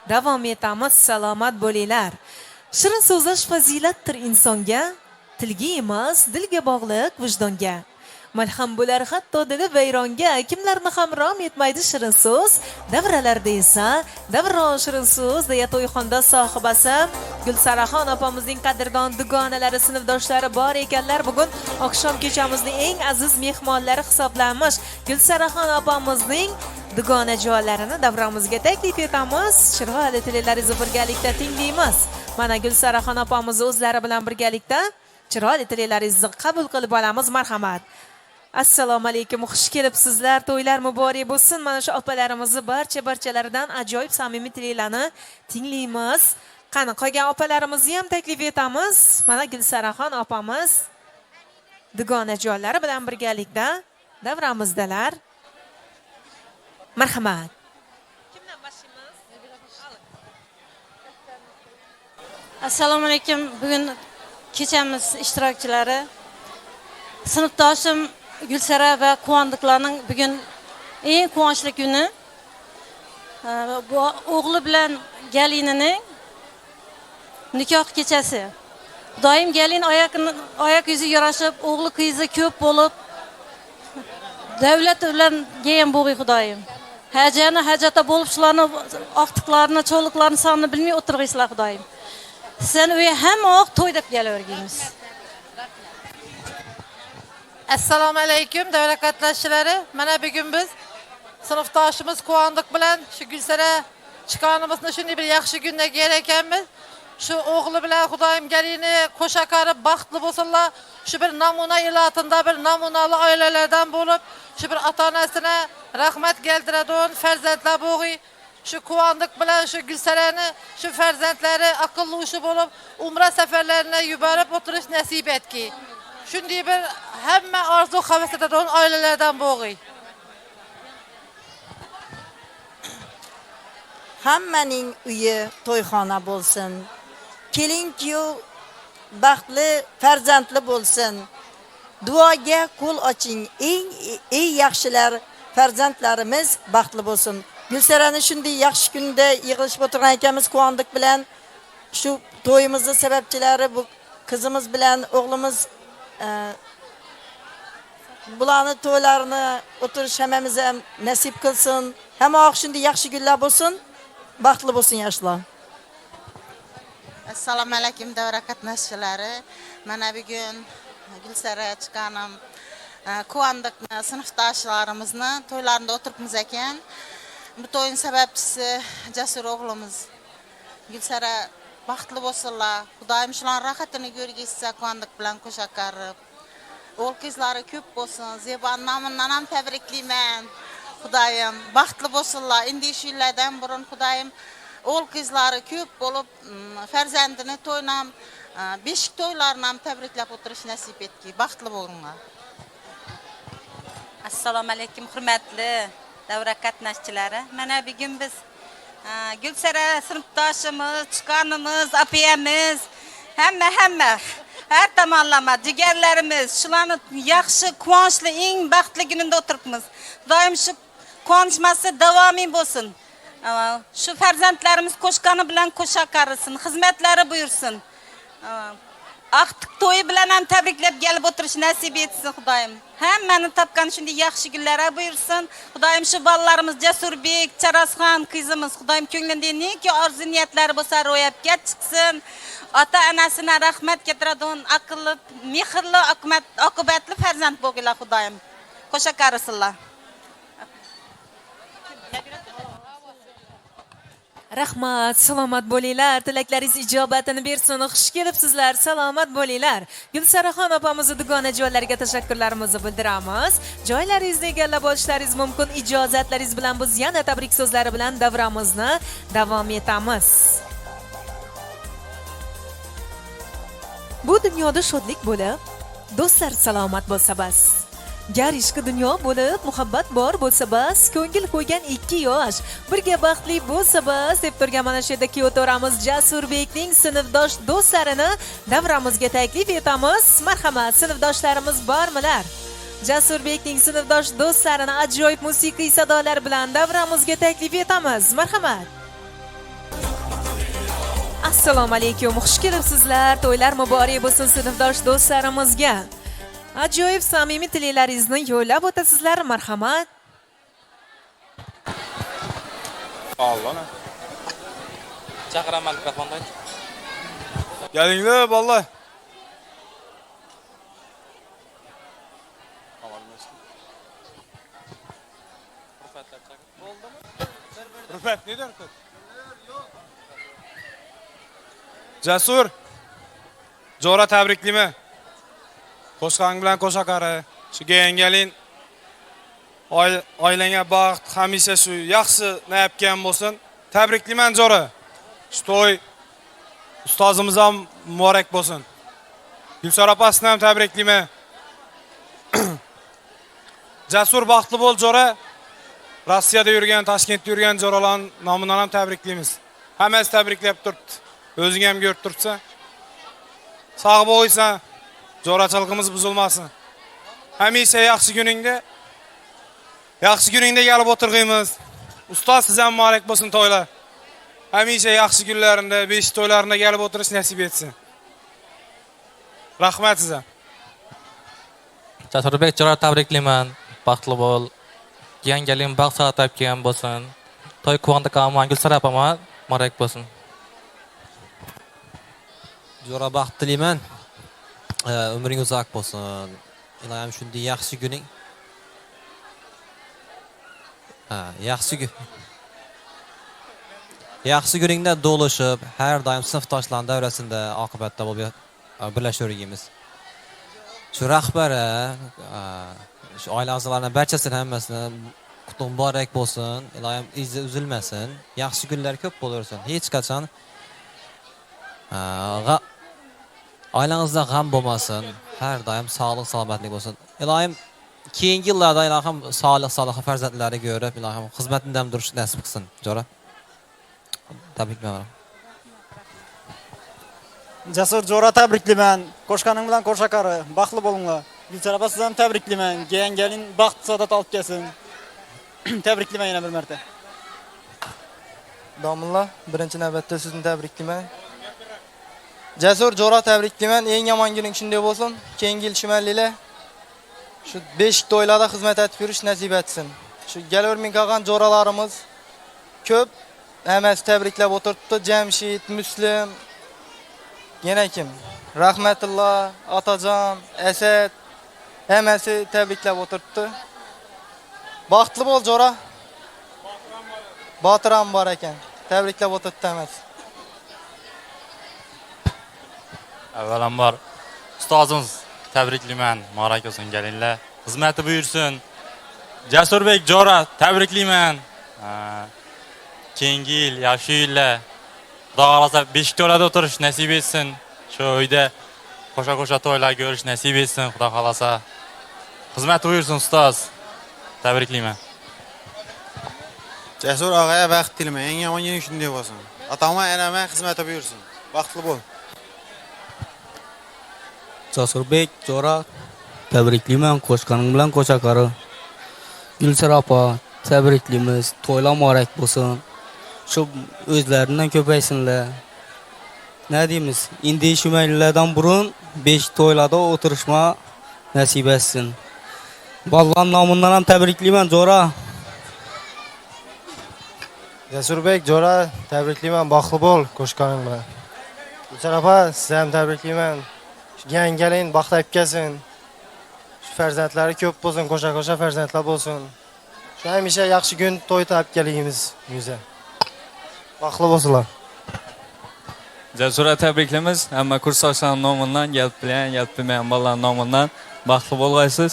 davom etamiz. Salomat bo'linglar. Shirin so'zlash fazilatdir insonga, tilga emas, dilga bog'liq vijdonga. Malham bo'lar hatto dili vayronga, kimlarni ham rom etmaydi shirin so'z. Davralarda esa davron shirin so'z deya to'yxonda sohibasi Gulsaraxon opamizning qadrdon dugonalari, sinfdoshlari bor ekanlar. Bugun oqshom kechamizning eng aziz mehmonlari hisoblanmish Gulsaraxon opamizning dugonajonlarini davramizga taklif etamiz. Chiroyli tillaringizni birgalikda tinglaymiz. Mana Gulsaraxon opamiz o'zlari bilan birgalikda chiroyli tillaringizni qabul qilib olamiz. Marhamat. Assalomu alaykum, xush kelibsizlar. To'ylar muborak bo'lsin. Mana shu opalarimizni barchalaridan ajoyib samimiy tillarni tinglaymiz. Qani qolgan opalarimizni ham taklif etamiz. Mana Gulsaraxon opamiz dugonajonlari bilan birgalikda davramizdalar. Marhamat. Kimdan boshlaymiz? Assalomu alaykum. Bugun kechamiz ishtirokchilari, sinfdoshim Gulsara va quvondiqlarning bugun eng quvonchli kuni. Bu o'g'li bilan galinining nikoh kechasi. Doim galin oyoq yuzi yarashib, o'g'li qizi ko'p bo'lib, davlat bilan ham bo'g'y Xudoyim. Hajata bo'lib shularni oqtiqlarni, cho'liqlarni sonini bilmay o'tirg'aysizlar Xudoyim. Sen uy hamma oq to'y deb kelavergaymiz. Assalomu alaykum davra qatnashchilari. Mana bugun biz sinfdoshimiz Quvondiq bilan shu Gulsara chiqanimizni shunday bir yaxshi kunda kelar ekanmiz. Shu o'g'li bilan Xudoyim galini qo'sha qarib baxtli bo'lsinlar. Shu bir namuna ilotinda bir namunali oilalardan bo'lib, shu bir ota-onasine rahmat keltiradigan farzandlar bo'g'y. Shu Quvondiq bilan shu Gulsarani shu farzandlari aqlli ushi bo'lib, umra safarlarini yuborib o'tirish nasib etki. Shunday bir hamma orzu havas etadigan oilalardan bo'g'y. Hammaning uyi to'yxona bo'lsin. Kelin-kuyov baxtli, farzandli bo'lsin. Duoga qo'l oching. Eng yaxshilar farzandlarimiz baxtli bo'lsin. Gulsarani shunday yaxshi kunda yig'ilishib o'tirgan ekanmiz Quvondiq bilan. Shu to'yimizning sababchilari bu qizimiz bilan o'g'limiz bularni to'ylarini o'tirish hammamizga ham nasib qilsin. Hamma shunday yaxshi kunlar bo'lsin. Baxtli bo'lsin yoshlar. Assalomu alaykum davra qatnashchilari. Mana bugun Gulsara chiqqanim Quvondiqni sinfdoshlarimizni to'ylarida o'tiribmiz ekan. Bu to'yning sababchisi Jasur o'g'limiz. Gulsara baxtli bo'lsinlar. Xudoyim shularning rohatini ko'rgizsa, Quvondiq bilan qo'sha qarib. O'g'il qizlari ko'p bo'lsin. Zebon nomidan ham tabriklayman. Xudoyim baxtli bo'lsinlar. Endi shu yillardan burun Xudoyim o'g'il qizlari ko'p bo'lib, farzandini to'ynam, beshik to'ylarini ham tabriklab o'tirish nasib etki. Baxtli bo'linglar. Assalomu alaykum hurmatli davra qatnashchilari. Mana bugun biz Gulsara sinfdoshimiz, chiqqanimiz, opamiz, hamma har tomonlama jigarlarimiz, shularni yaxshi, quvonchli, eng baxtli kunida o'tiribmiz. Doim shu quvonchmasi davomiy bo'lsin. Shu farzandlarimiz qo'shqani bilan qo'sha qarisin, xizmatlari buyursin. Aqtiq to'yi bilan ham tabriklab kelib o'tirish nasib etsin Xudoyim. Hammani topgan shunday yaxshi kunlar buyursin. Xudoyim shu bolalarimiz Jasurbek, Charasxon qizimiz Xudoyim ko'nglida neki orzu niyatlari bo'lsa ro'yobga chiqsin. Ota-onasina rahmat keltiradigan aqlli, mehrli, oqibatli farzand bo'linglar Xudoyim. Qo'sha qarisinlar. Rahmat, salomat bo'linglar. Tilaklaringiz ijobatini bersin. Xush kelibsizlar. Salomat bo'linglar. Gulsaraxon opamizning dugonajonlariga tashakkurlarimizni bildiramiz. Joylaringizni egallab olishlaringiz mumkin. Ijozatlaringiz bilan biz yana tabrik so'zlari bilan davramizni davom etamiz. Bu dunyoda shodlik bo'lib, do'stlar salomat bo'lsa bas. Gar ishqi dunyo bo'lib, muhabbat bor bo'lsa bas, ko'ngil qo'ygan ikki yosh birga baxtli bo'lsa bas deb turgan mana shu yerda kuyovtoramiz Jasurbekning sinfdosh do'stlarini davramizga taklif etamiz. Marhamat, sinfdoshlarimiz bormilar? Jasurbekning sinfdosh do'stlarini ajoyib musiqiy sadolar bilan davramizga taklif etamiz. Marhamat. Assalomu alaykum. Xush kelibsizlar. To'ylar muborak bo'lsin sinfdosh do'stlarimizga. Ajoyib samimiy tilaklaringizni yo'llab o'tasizlar. Marhamat. Allah'ına. Çakıraman mikrofondaydı. Gelinglar vallahi. Rüfet ne der? Cesur. Jora tabriklimi? Qo'shqang bilan qo'shaqari. Shu gelin oilangga baxt, hamisha shu yaxshi nayapgan bo'lsin. Tabriklayman Jora. Shu to'y ustozimiz ham muborak bo'lsin. Gulsara opasini ham tabriklayman. Jasur baxtli bo'l Jora. Rossiyada yurgan, Toshkentda yurgan Joralarning nomidan ham tabriklaymiz. Hammasi tabriklab turibdi. O'zing ham ko'rib turibsan. Sog' bo'lsan, Jorachiligimiz buzilmasin. Hamisha yaxshi kuningda kelib o'tirg'imiz. Ustoz siz ham muborak bo'lsin to'ylar. Hamisha yaxshi kunlarida, besh to'ylarida kelib o'tirish nasib etsin. Rahmat sizga. Jasurbek Jora tabriklayman. Baxtli bo'l. Yangelin baxt saat topgan bo'lsin. To'y quvondiq amon Gulsara opama muborak bo'lsin. Jora baxt tilayman. Umring uzoq bo'lsin. Ilohim shunday yaxshi kuning. Yaxshi kuningda do'lishib, har doim sinfdoshlar davrasida oqibatda bo'lib birlashib Shu rahbari, shu oila a'zolarining barchasini hammasini qutlug' muborak bo'lsin. Ilohim izi uzilmasin. Yaxshi kunlar ko'p bo'laversin. Hech qachon oilangizda g'am bo'lmasin. Har doim sog'lik, salomatlik bo'lsin. Ilohim keyingi yillarda ilohim solih farzandlari ko'rib, ilohim xizmatida turish nasib qilsin. Jora. Tabriklayman. Jasur Jora tabriklayman. Qo'shqaning bilan qo'shaqari. Baxtli bo'linglar. Gulsara opa sizni ham tabriklayman. Gelin baxt, saodat olib kelsin. Tabriklayman yana bir marta. Domilla, birinchi navbatda sizni tabriklayman. Jasur Jora tabriklayman. Eng yomon kuning shunday bo'lsin. Keyingi yil shimallilar shu 5 to'ylarda xizmat etib yurish nasib etsin. Shu galaverming qolgan joralarimiz ko'p. Hammasi tabriklab o'tiribdi. Jamshid, Muslim, yana kim? Rahmatulloh, Otajon, Asad hammasi tabriklab o'tiribdi. Baxtli bo'l Jora. Botiram bor ekan. Tabriklab o'tiribdi hammasi. Avvalambor ustozimiz tabriklayman. Muborak bo'lsin gelinlar. Xizmati buyursin. Jasurbek Jora tabriklayman. Keyingi yil, yaxshi yillar. Xudo xolasa beshik to'lada o'tirish nasib etsin. Shu uyda qo'sha to'ylar ko'rish nasib etsin. Xudo xolasa. Xizmati buyursin ustoz. Tabriklayman. Jasur og'aya baxt tilayman. Eng yomon kuning shunday bo'lsin. Atama enama xizmati buyursin. Baxtli bo'l. Jasurbek Jora tabriklayman. Qo'shqaning bilan qo'shaqari. Gulsara opa tabriklaymiz. To'ylar muborak bo'lsin. Shu o'zlaridan ko'paysinlar. Ne deymiz? Endi shu maylilardan burun 5 to'ylarda o'tirishma nasib etsin. Ballan nomidan ham tabriklayman Jora. Jasurbek Jora tabriklayman. Baxtli bo'l qo'shqaning bilan. Gulsara opa sizni ham tabriklayman. Gelin baxt olib kelsin. Shu farzandlari ko'p bo'lsin, qo'sha farzandlar bo'lsin. Shu hamisha yaxshi kun to'y olib kelamiz uyga. Baxtli bo'lsinlar. Jasura tabriklaymiz. Hamma kursdoshlar nomidan, yalpimayan bolalar nomidan baxtli bo'lg'aysiz.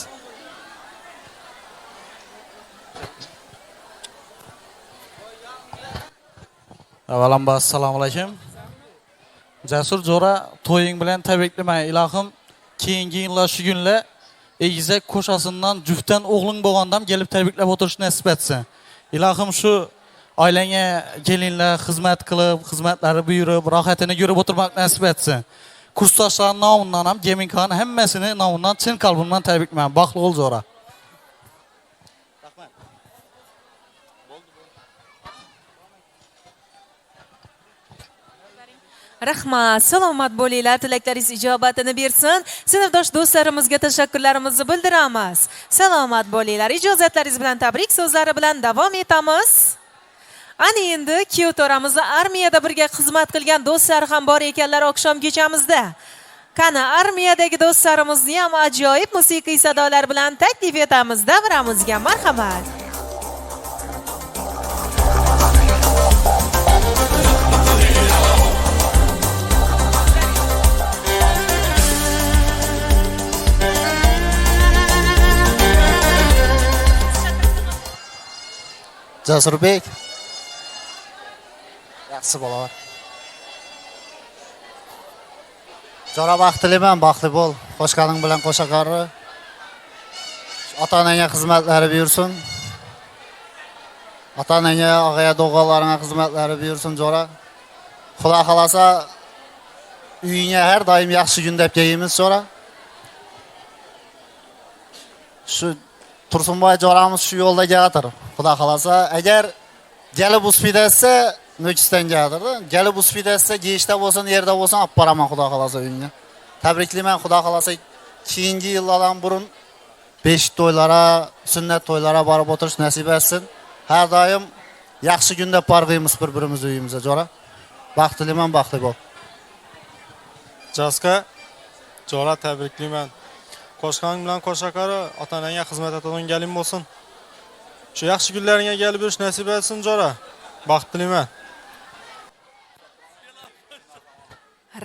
Avvalambor assalomu alaykum. Jasur Jora to'ying bilan tabriklayman. Ilohim keyingi yillar shu kunlar egizak qo'shasidan juftdan o'g'ling bo'lgandam kelib tabriklab o'tirish nasib etsin. Ilohim shu oilangga kelinlar xizmat qilib, xizmatlari buyurib, rohatini ko'rib o'tirmak nasib etsin. Kursdoshlar nomidan ham, Geminkan hammasini nomidan chin qalbimdan tabriklayman. Baxtli bo'l Jora. Rahmat, salomat bo'linglar, tilaklaringiz ijobatini bersin. Sinfdosh do'stlarimizga tashakkurlarimizni bildiramiz. Salomat bo'linglar. Ijozatlaringiz bilan tabrik so'zlari bilan davom etamiz. Ana endi kuyov to'ramizni armiyada birga xizmat qilgan do'stlar ham bor ekanlar oqshom kechamizda. Qani armiyadagi do'stlarimizni ham ajoyib musiqiy sadolar bilan taklif etamiz davramizga. Marhamat. Jasurbek. Yaxshi bo'lar. Jora baxtliman, baxtli bo'l. Qo'shqaning bilan qo'shaqari. Ota-onaga xizmatlari buyursin. Ota-onaga, og'aya do'g'onlarga xizmatlari buyursin Jora. Xudo xolasa uyingga har doim yaxshi kun deb kelamiz Jora. Shu Tursunboy joramiz shu yo'lda keladir. Xudo xolasa agar kelib uspidasi Nökistan keladir. Kelib uspidasi geyishda bo'lsin, yerda bo'lsin olib boraman xudo xolasa uyingga. Tabriklayman xudo xolasa keyingi yillardan burun 5 to'ylara, sunnat to'ylara borib o'tirish nasib etsin. Har doim yaxshi kunda borg'imiz bir-birimiz uyimizga Jora. Baxtliman, baxtli bo'l. Jaska, Jora tabriklayman. Qo'shqaning bilan qo'shaqari ota-onaga xizmat etadigan galim bo'lsin. Shu yaxshi kunlaringga kelib yurish nasib etsin Jora. Baxtliman.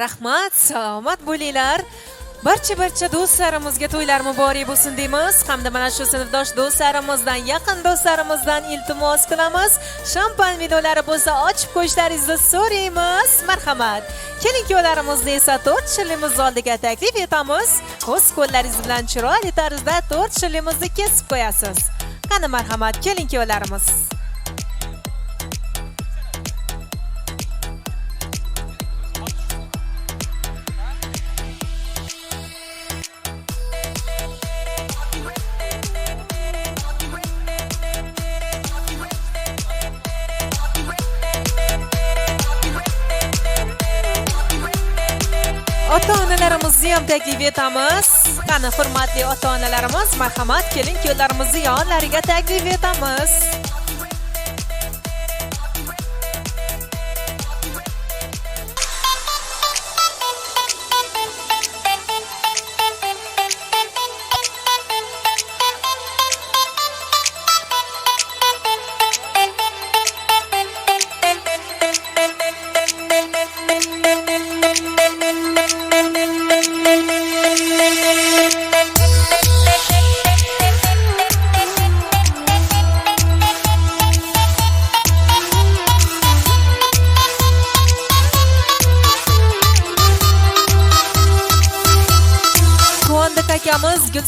Rahmat, salomat bo'linglar. Barcha do'stlarimizga to'ylar muborak bo'lsin deymiz. Hamda mana shu sinfdosh do'stlarimizdan, yaqin do'stlarimizdan iltimos qilamiz. Shampan vidolari bo'lsa ochib qo'yishlaringizni so'raymiz. Marhamat. Kelinko'larimizni esa 4 shillimiz oldiga taklif etamiz. O'z qo'llaringiz bilan chiroyli tarzda 4 shillimizni kesib qo'yasiz. Qani marhamat, kelinko'larimiz. Ota-onalarimizni ham taklif etamiz. Qani hurmatli ota-onalarimiz, marhamat, kelin-kuyovlarimizni yonlariga taklif etamiz.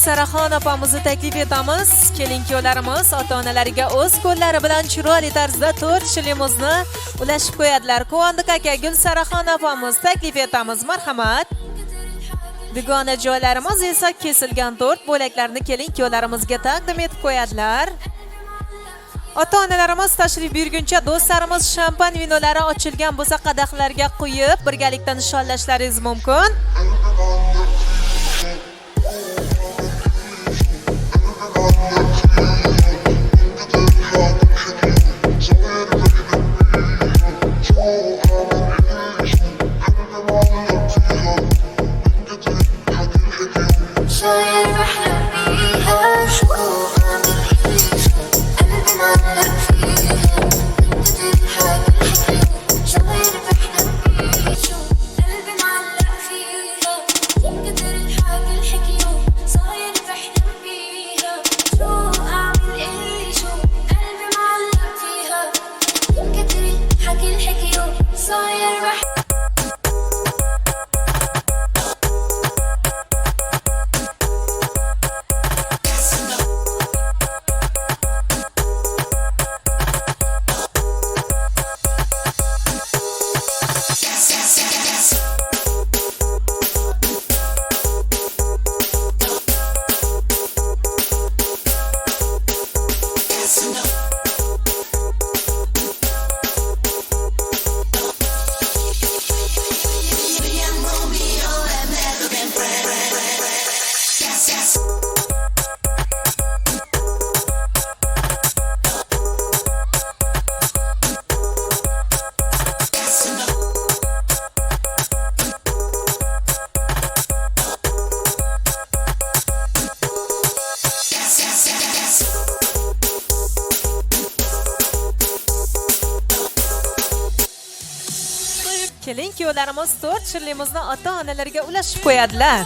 Gulsaraxon opamizni taklif etamiz. Kelin-kuyovlarimiz ota-onalariga o'z qo'llari bilan chiroyli tarzda 4 shillimizni ulashib qo'yadilar. Quvondiq aka, Gulsaraxon opamiz taklif etamiz. Marhamat. Begona joylarimiz esa kesilgan 4 bo'laklarni kelin-kuyovlarimizga taqdim etib qo'yadilar. Ota-onalarimiz tashrif buyurguncha do'stlarimiz shampan vinolari ochilgan bo'lsa qadahlarga quyib birgalikda nishonlashlaringiz mumkin. kelin kuyovlarimiz 4 shirlimizni ota-onalarga ulashib qo'yadilar.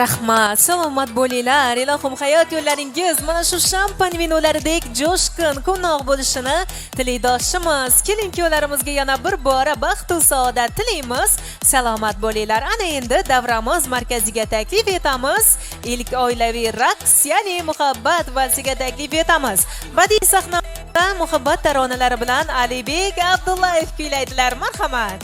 Rahmat, salomat bo'linglar. Ilohim hayot yo'llaringiz mana shu shampan vinolaridek jo'shqin, quvnoq bo'lishini tilakdoshimiz. Kelin-kuyovlarimizga yana bir bora baxt va saodat tilaymiz. Salomat bo'linglar. Ana endi davramiz markaziga taklif etamiz. Ilk oilaviy raqs, ya'ni muhabbat valsiga taklif etamiz. Badiiy sahnada muhabbat taronalari bilan Alibek Abdullayev kuylaydilar. Marhamat.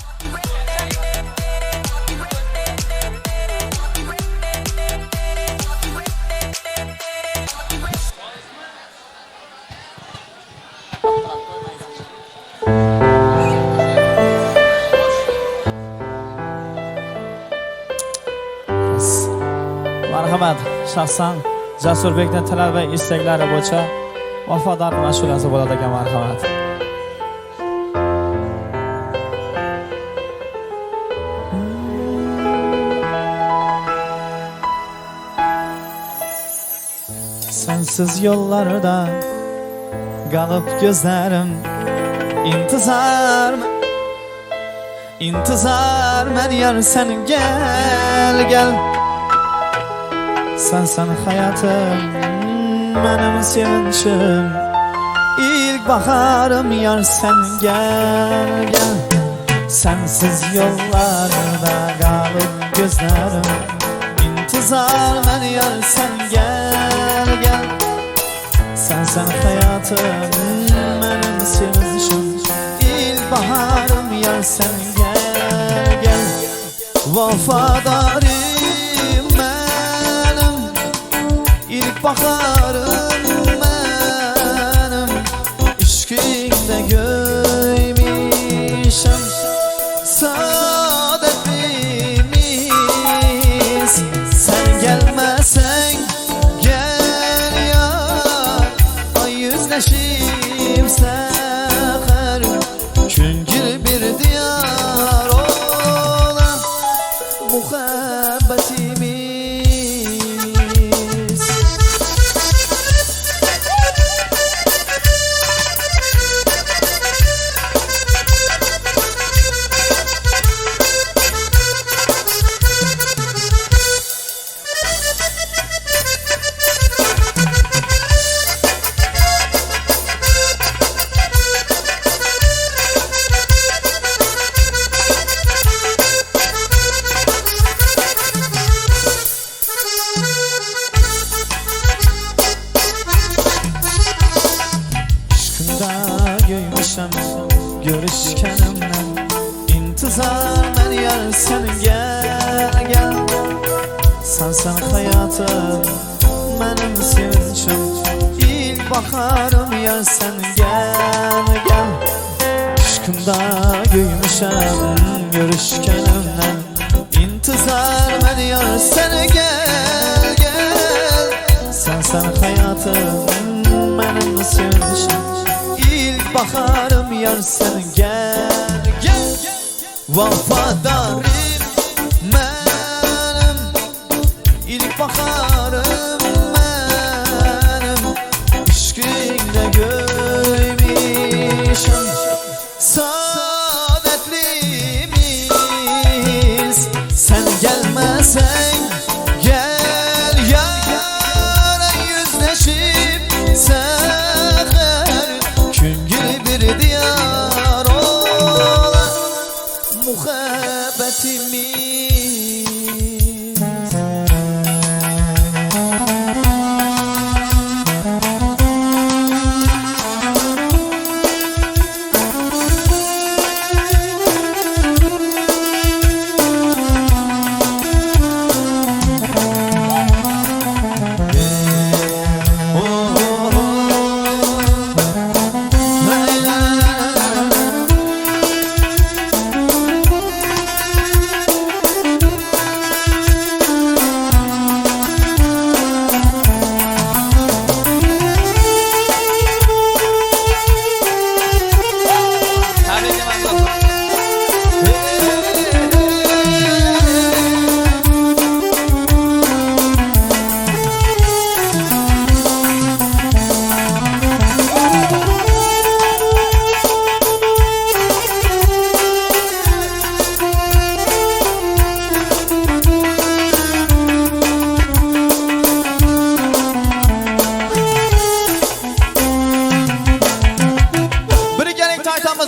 Marhamat, shaxsan Jasurbekning talab va istaklari bo'yicha vafodor mash'ulasi bo'ladi ekan. Marhamat. Sensiz yollarda galip gözlerim intizar men yar sen gel sen hayatım benim sevinçim ilk baharım yar sen gel sensiz yollarda galip gözlerim intizar men yar sen gel sen hayatım benim sevinçim ilk baharım yar sen gel vafadarım benim ilk baharım benim işkinde gör hayatım benim sevinçim ilk bakarım ya sen gel gel aşkımda güymüşem görüşkenimden intizar ben yar sen gel gel sen hayatım benim sevinçim ilk bakarım yar sen gel gel vafadarım benim ilk bakarım benim aşkınla görmüşüm saadetlimiz sen gelmesen gel yara yüzleşip seher küngül bir diyar olan muhabbetimiz.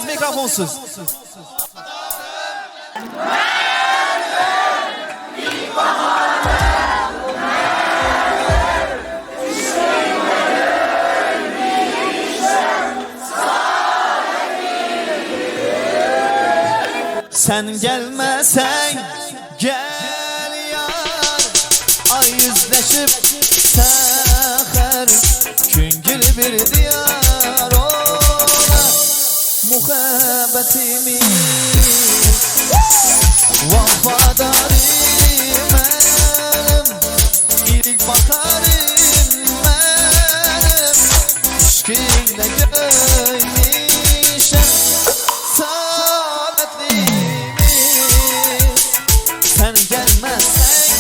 Mikrofonsuz. Sen gelmesen gel yar ay yüzleşip seher küngül bir diyar ola muhabbetimiz vafadarım benim ilk bakarım benim aşkınla görmüşüm saadetlimiz sen gelmezsen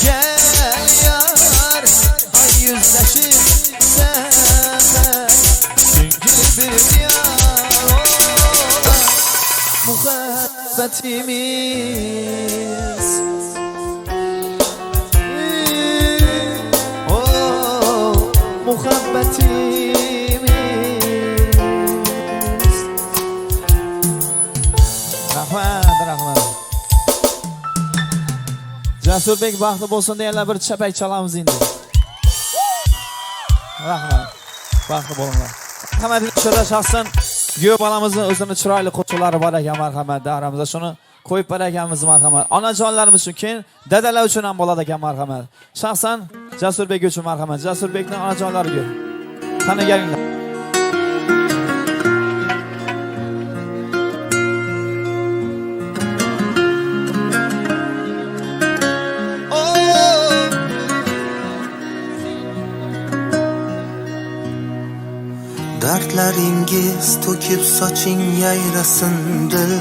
gel yar ay yüzleşip seher küngül bir diyar ola muhabbetimiz muhabbetimiz. Rahmat. Jasurbek baxtli bo'lsin deganlar bir chapak chalamiz endi. Rahmat. Baxtli bo'linglar. Marhamat inshaalloh shaxsan G'yo bolamizni o'zini chiroyli qo'shiqlari bor ekan marhamat daramizda shuni qo'yib ber ekanmiz marhamat. Onajonlarimiz uchun keyin dadalar uchun ham bo'ladi ekan marhamat. Shaxsan Jasurbek uchun marhamat. Jasurbekning onajonlariga. Qani kelinglar. Dardlaringiz to'kib soching yayrasin dil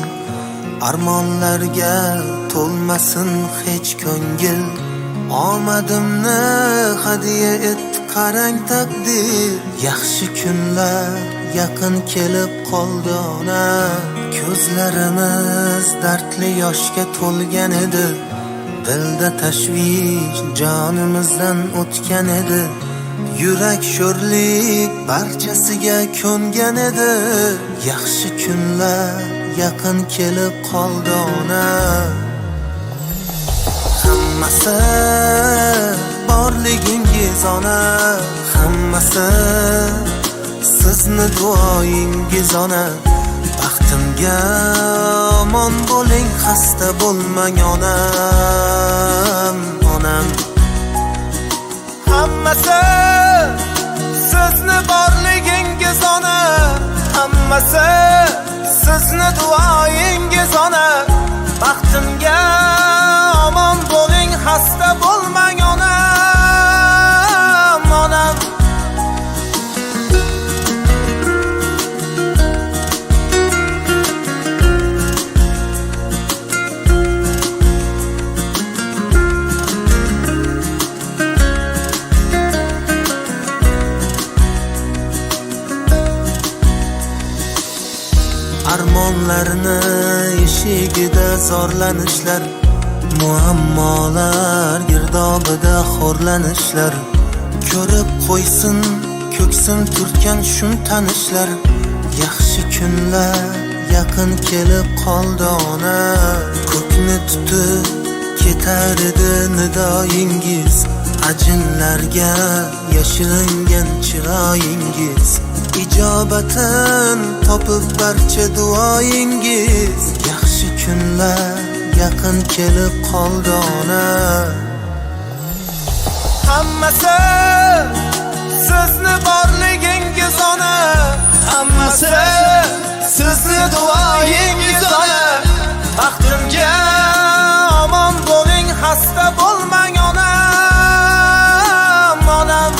armonlarga to'lmasin hech ko'ngil omadimni hadiya et qarang taqdir yaxshi kunlar yaqin kelib qoldi ona ko'zlarimiz dardli yoshga to'lgan edi dilda tashvish jonimizdan o'tgan edi yurak sho'rlik barchasiga ko'ngan edi yaxshi kunlar yaqin kelib qoldi ona hammasi borligingiz ona hammasi sizni duoyingiz ona baxtimga omon bo'ling xasta bo'lmang onam hammasi sizni borligingiz ona, hammasi sizni duoyingiz ona. Baxtimga omon bo'ling, xasta bo'lmang onam, onam. Armonlarni eshigida zorlanishlar, muammolar girdobida xo'rlanishlar. Ko'rib qo'ysin ko'ksim turtgan shum tanishlar. Yaxshi kunlar yaqin kelib qoldi ona. Ko'kni tutib ketar edi nidoyingiz, ajinlarga yashiringan chiroyingiz. İcobatin topib barcha duoyingiz. Yaxshi kunlar yaqin kelib qoldi ona. Hammasi sizni borligingiz ona, hammasi sizni duoyingiz ona. Baxtimga omon bo'ling, xasta bo'lmang onam, onam.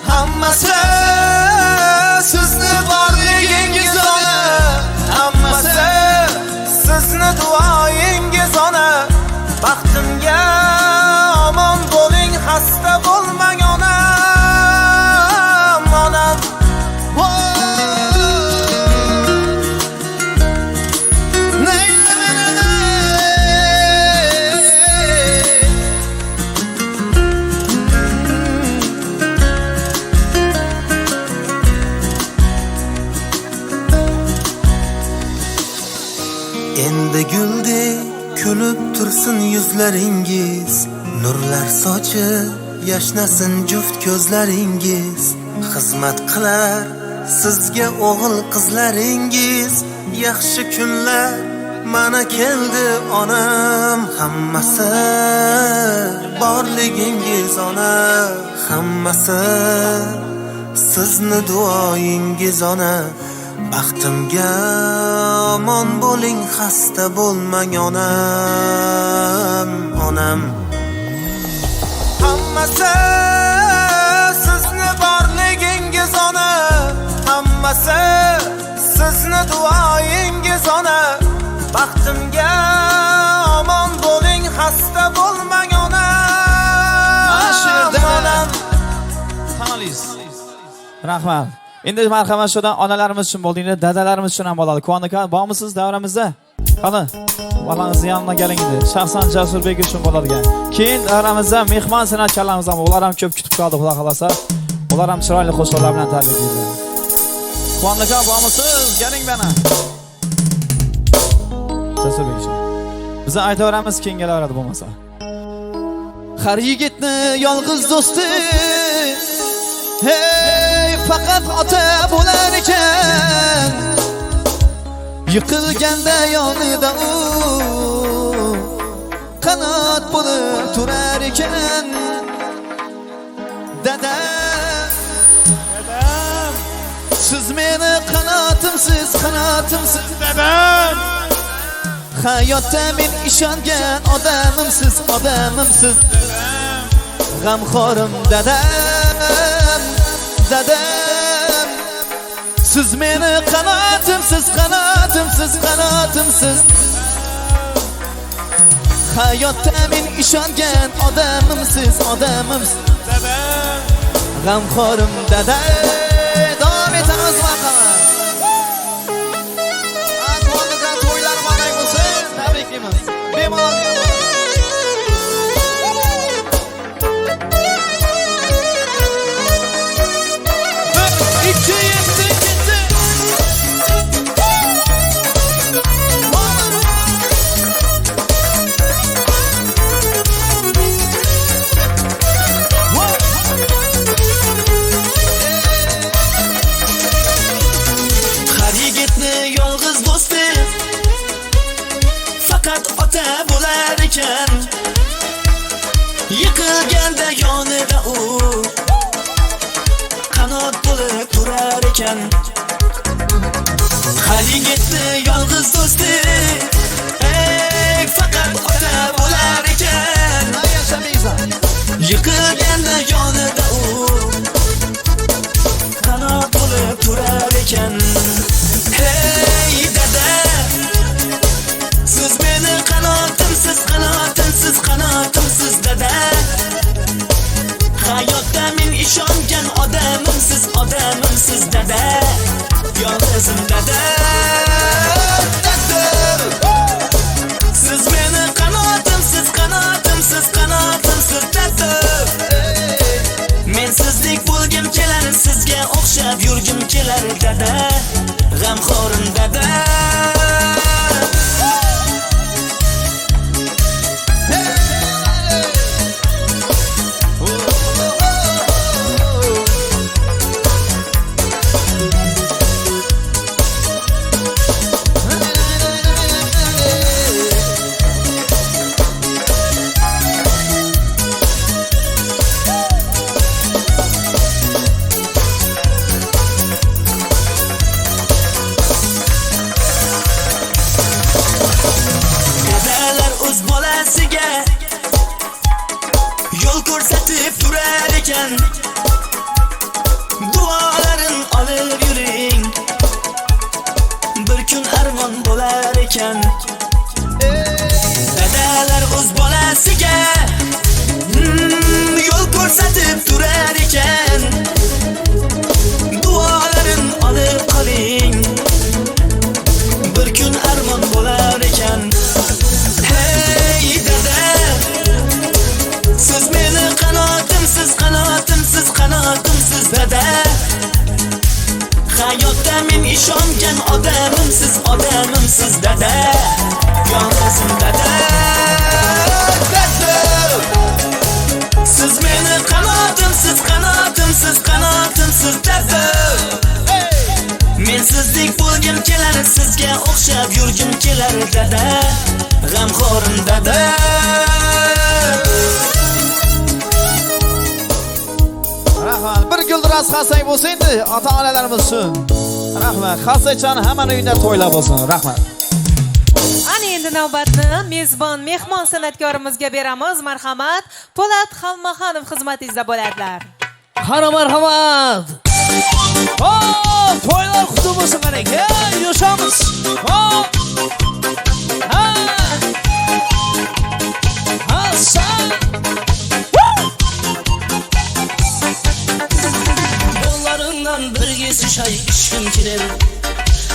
Hammasi sizni borligingiz ona, hammasi sizni duoyingiz ona. Baxtimga omon bo'ling, xasta bo'lmang onam, onam. Endi guldek kulib tursin yuzlaringiz, nurlar sochib yashnasin juft ko'zlaringiz. Xizmat qilar sizga o'g'il qizlaringiz. Yaxshi kunlar mana keldi onam, hammasi borligingiz ona, hammasi sizni duoyingiz ona. Baxtimga omon bo'ling, xasta bo'lmang onam, onam. Hammasi sizni borligingiz ona, hammasi sizni duoyingiz ona. Baxtimga omon bo'ling, xasta bo'lmang onam, onam. Tanoliz. Rahmat. Endi marhamat shudan onalarimiz uchun bo'ldinglar, dadalarimiz uchun ham bo'ladi. Quvondik, bormisiz davramizda? Qani, bolangizni yoniga keling endi. Shaxsan Jasurbek uchun bo'ladigan. Keyin davramizda mehmon san'atkorlarimiz ham, ular ham ko'p kutib qoldi, xudo xolasa. Ular ham chiroyli qo'shiqlar bilan tabriklaydi. Quvondik, bormisiz? Keling mana. Jasurbek uchun. Biz aytaveramiz, keyin kelaveradi bo'lmasa. Har yigitni yolg'iz do'sti, hey, faqat ota bo'lar ekan. Yiqilganda yonida u qanot bo'lib turar ekan. Dadam, siz meni qanotimsiz, qanotimsiz dadam. Hayotda men ishongan odamimsiz, odamimsiz. G'amxorim dadam, dadam. Siz meni qanotimsiz, qanotimsiz, qanotimsiz. Hayotda men ishongan odamimsiz, odamimsiz. G'amxorim dadam. Davom etamiz marhamat. Aqo'nida to'ylar bo'lmay bo'lsin, tabriklaymiz. Bemalol yonida u qanot bo'lib turar ekan. Haling yetdi yolg'iz do'sti, ey faqat ota bo'lar ekan. Yiqilganda yonida u qanot bo'lib turar ekan. Hey dada, siz meni qanotimsiz, qanotimsiz, qanotimsiz dada. Hayotda men ishongan odamimsiz, odamimsiz dada. Yolg'izim dada. Siz meni qanotimsiz, qanotimsiz, qanotimsiz dada. Mensizlik bo'lgim kelar, sizga o'xshab yurgim kelar dada. G'amxo'rim dada. Yo'l ko'rsatib turar ekan. Duolarin olib yuring, bir kun armon bo'lar ekan. Dadalar o'z bolasiga yo'l ko'rsatib turar ekan. Duolarin olib qoling, bir kun armon bo'lar ekan. Hey dada, siz meni qanotimsiz, qanotimsiz, qanotimsiz dada. Hayotda men ishongan odamimsiz, odamimsiz dada. Yolg'izim dada. Siz meni qanotimsiz, qanotimsiz, qanotimsiz dada. Mensizlik bo'lgim kelar, sizga o'xshab yurgim kelar dada. G'amxo'rim dada. Rahmat. Bir guldiraz xasak bo'lsa endi ota-onalarimiz uchun. Rahmat. Xasachani hammaning uyida to'ylab bo'lsin. Rahmat. Ana endi navbatni mezbon mehmon san'atkorimizga beramiz. Marhamat. Po'lat Xalmaxonov xizmatingizda bo'ladilar. Qara marhamat. To'ylar quti bo'lsin aka. Yoshamiz. Qo'llaringdan birga shay ishim kelar.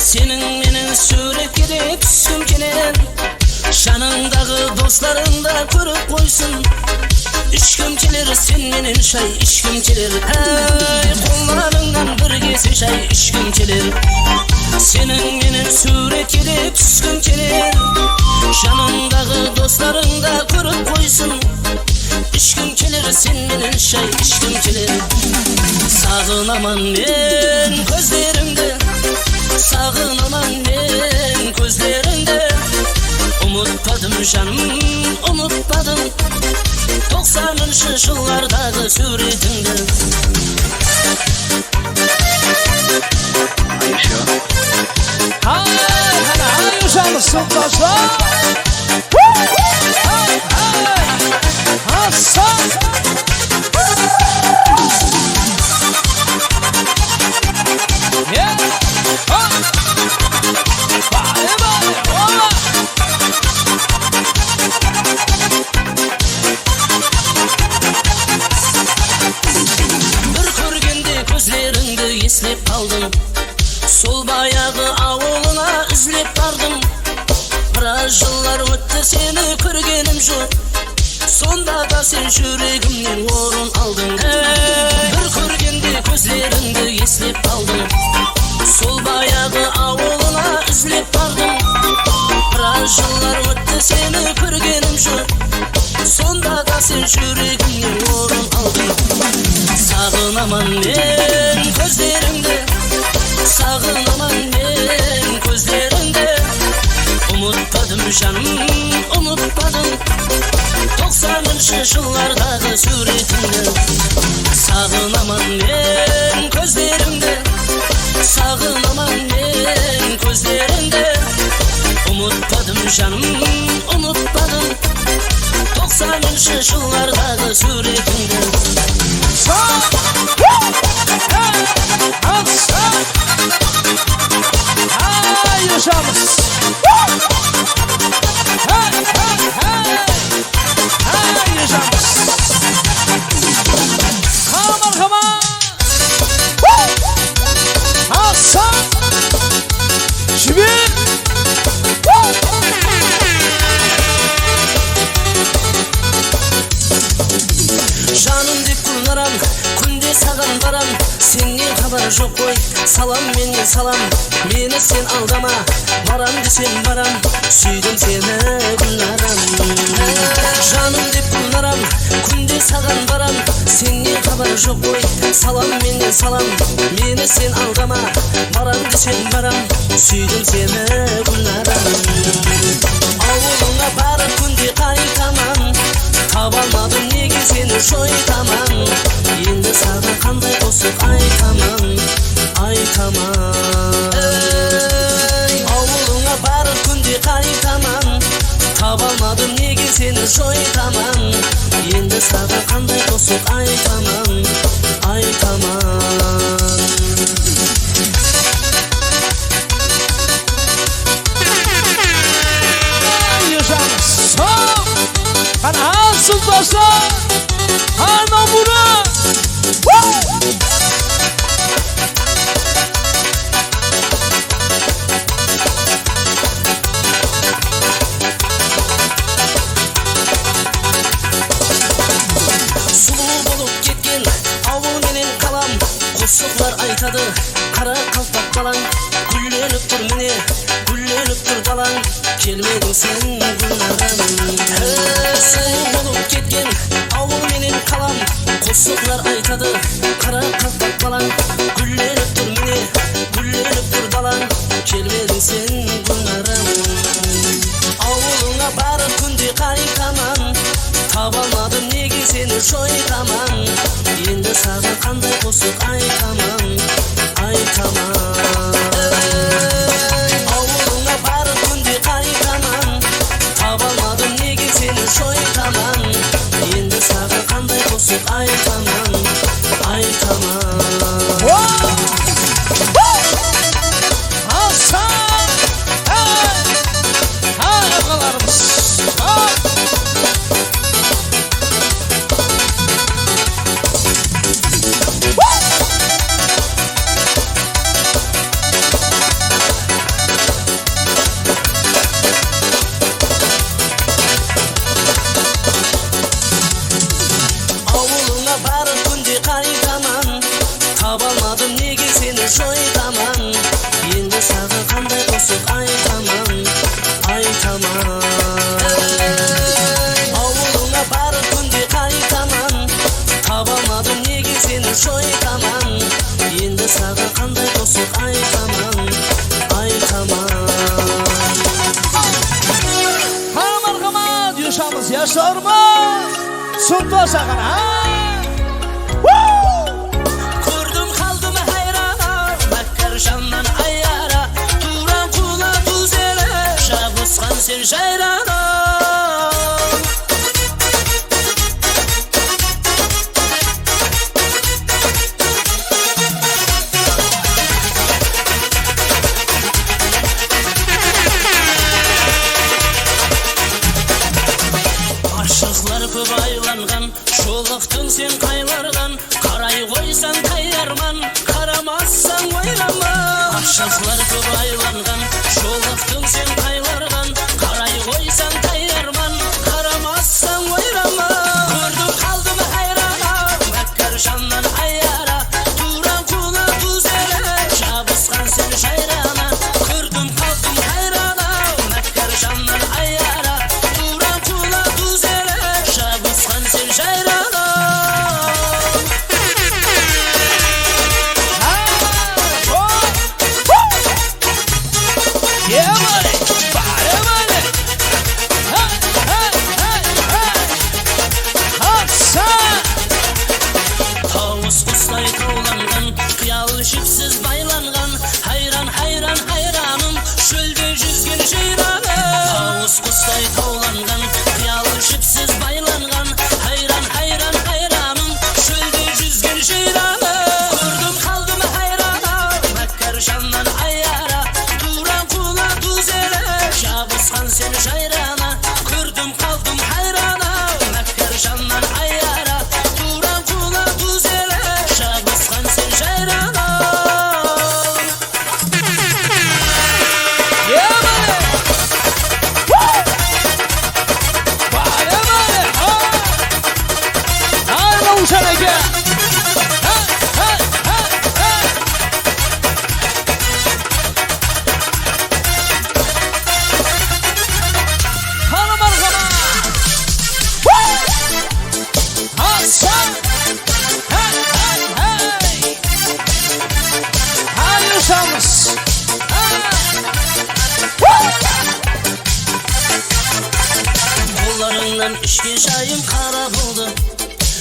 Sening mening suratga tushim kelar. Shaningdagi do'stlaringda ko'rib qo'ysin. Ishkim kelar, sen mening shay ishkim kelar. Hey, qo'llaringdan birga shay ishkim kelar. Sening mening suratga tushim kelar. Shaningdagi do'stlaringda ko'rib qo'ysin. Ishkim kelar, sen mening shay ishkim kelar. Sağınaman men gözlerimde, sağınaman men gözlerinde. Umutladım canım, umutladım 90'ınшы yıllardagi suretimde. Hadi yoşamız sondaşlar. Hasan. Eslep kaldım, sol bayağı avuluna izlep bardım. Biraz yıllar öttü seni körgenim yok. Sonda da sen yüreğimden orun aldın. Bir körgende gözlerinde eslep kaldım, sol bayağı avuluna izlep bardım. Biraz yıllar öttü seni körgenim yok. Sonda da sen yüreğimden orun aldın. Sağınaman men gözlerimde, sağınaman men gözlerimde. Umutladım canım unutmadım 90'lı yıllardaki suretini Sağınaman ben gözlerimde Sağınaman ben gözlerimde Unutmadım canım unutmadım 90'lı yıllardaki suretini Ay yaşamız. Ay yaşamız. Come on. Hasan. Şimdi. Canım dep kullaram, kunde sagan baram Senin haber yok koy, salam meni salam Meni sen aldama, baram desem baram Süydüm seni kullaram Canım dep kullaram, kunde sagan baram Senin haber yok koy, salam meni salam Meni sen aldama, baram desem baram Süydüm seni kullaram Avuluna barıp kunde kaytamam Tabalmadım nege seni soytamam Endi sana kanday bosuk aytamam Aytamam Avuluna barıp kunde kaytamam Tabalmadım nege seni soytamam Endi sana kanday bosuk aytamam Aytamam Yaşamız. Ana asıl dostlar. Harman bura. Sulu bolup ketken avul menen kalam Kosuklar aytadı kara kalpak balan Güllenip dur mene güllenip dur dalan Kelmedin sen bunlardan Sulu bolup ketken avul menen kalam Kosuklar aytadı kara kalpak balan Güllenip dur mene güllenip dur dalan Kelmedin sen bunlardan Avuluna barıp kunde kaytamam Tabalmadım nege seni soytamam Endi sana kanday bosuk aytamam Aytamam Avuluna barıp kunde kaytamam Tabalmadım nege seni soytamam Endi sana kanday bosuk aytamam Aytamam Hasan. Ağalarımız. Avuluna barıp kunde kaytamam Tabalmadım nege seni soytamam Endi sana kanday bosuk aytamam Aytamam Avuluna barıp kunde kaytamam Tabalmadım nege seni soytamam Endi sana kanday bosuk aytamam Aytamam Marhamat yaşamız yaşar mı? Sunta sakın Kurdum kaldım hayrana Bakkar şamdan ayyara Turan kula tuzele Şabuskan sen şayrana Aşıklar köp aylangan Şoluktun sen kaylardan Karay koysan kayarman Karamazsan oylama Aşıklar köp aylangan Şoluktun sen kaylardan Karay koysan kayarman Karamazsan oylama Gördüm kaldım hayrana Bakkar şamdan ayyara Turan kula tuzele Şabuskan sen şayrana Gördüm kaldım hayrana Bakkar şamdan ayyara Turan kula tuzele Şabuskan sen şayrana Yeah, buddy. Bye, buddy. Havuz kustay tavlangan, kıyal şipsiz baylangan. Hayran hayran hayranım, çölde yüzgen ceyranım. Havuz kustay tavlangan, kıyal şipsiz baylangan. Hayran hayran hayranım, çölde yüzgen ceyranım. Gördüm kaldım hayrana, Mekkar şandan ayara. Duran kula düzele, Şabıskan seni jayrana. Gördüm kaldım hayrana, Mekkar şandan ayara. Duran kula düzele, Şabıskan seni jayrana. Kollarından içki çayım kara buldu.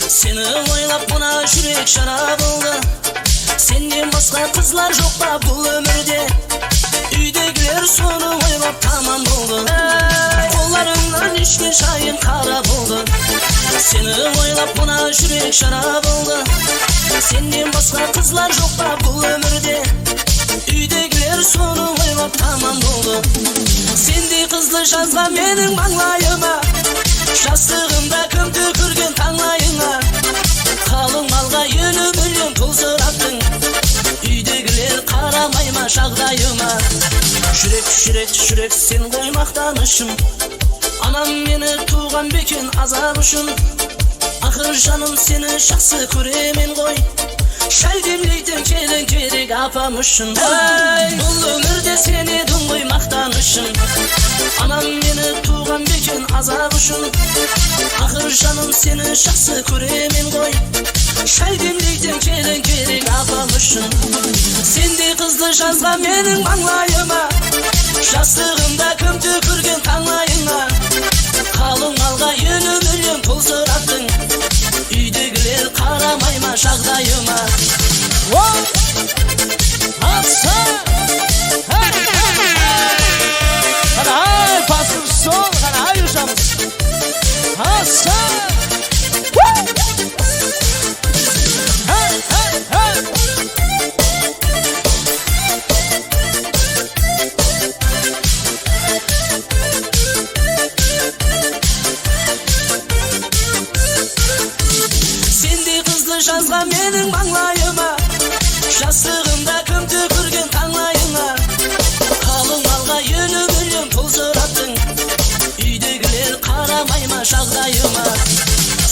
Seni oylap buna yürek şarap oldu. Senden başka kızlar yok da bu ömürde. Üydekiler sonu oylap tamam oldu. Kollarından içki çayım kara buldu. Seni oylap buna yürek şarap oldu. Senden başka kızlar yok da bu ömürde. Üydekiler sonu oylap tamam oldu. Sendi kızlı жазған менің маңлайыма. Жастығымда кім түкірген таңлайыңа. Қалың малға елу миллион пұл сұраттың. Үйдегілер қарамай ма жағдайыма. Жүрек жүрек жүрек сен ғой мақтанышым. Анам мені туған бекен азап үшін. Ақыр жаным сені жақсы көремен ғой. Шай демлейтін келін керек апам үшін. Бұл өмірде сен едің ғой мақтанышым. Анам мені туған бекен азап үшін. Ақыр жаным сені жақсы көремен ғой. Шай демлейтін келін керек апам үшін. Сендей қызды жазған менің маңлайыма. Жастығымда кім түкірген таңлайыңа. Қалың малға елу миллион пұл сұраттың. Үйдегілер қарамай ма жағдайыма. Сендей қызды жазған менің маңлайыма. Жастығымда кім түкірген таңлайыңа. Қалың малға елу миллион пұл сұраттың. Үйдегілер қарамай ма жағдайыма.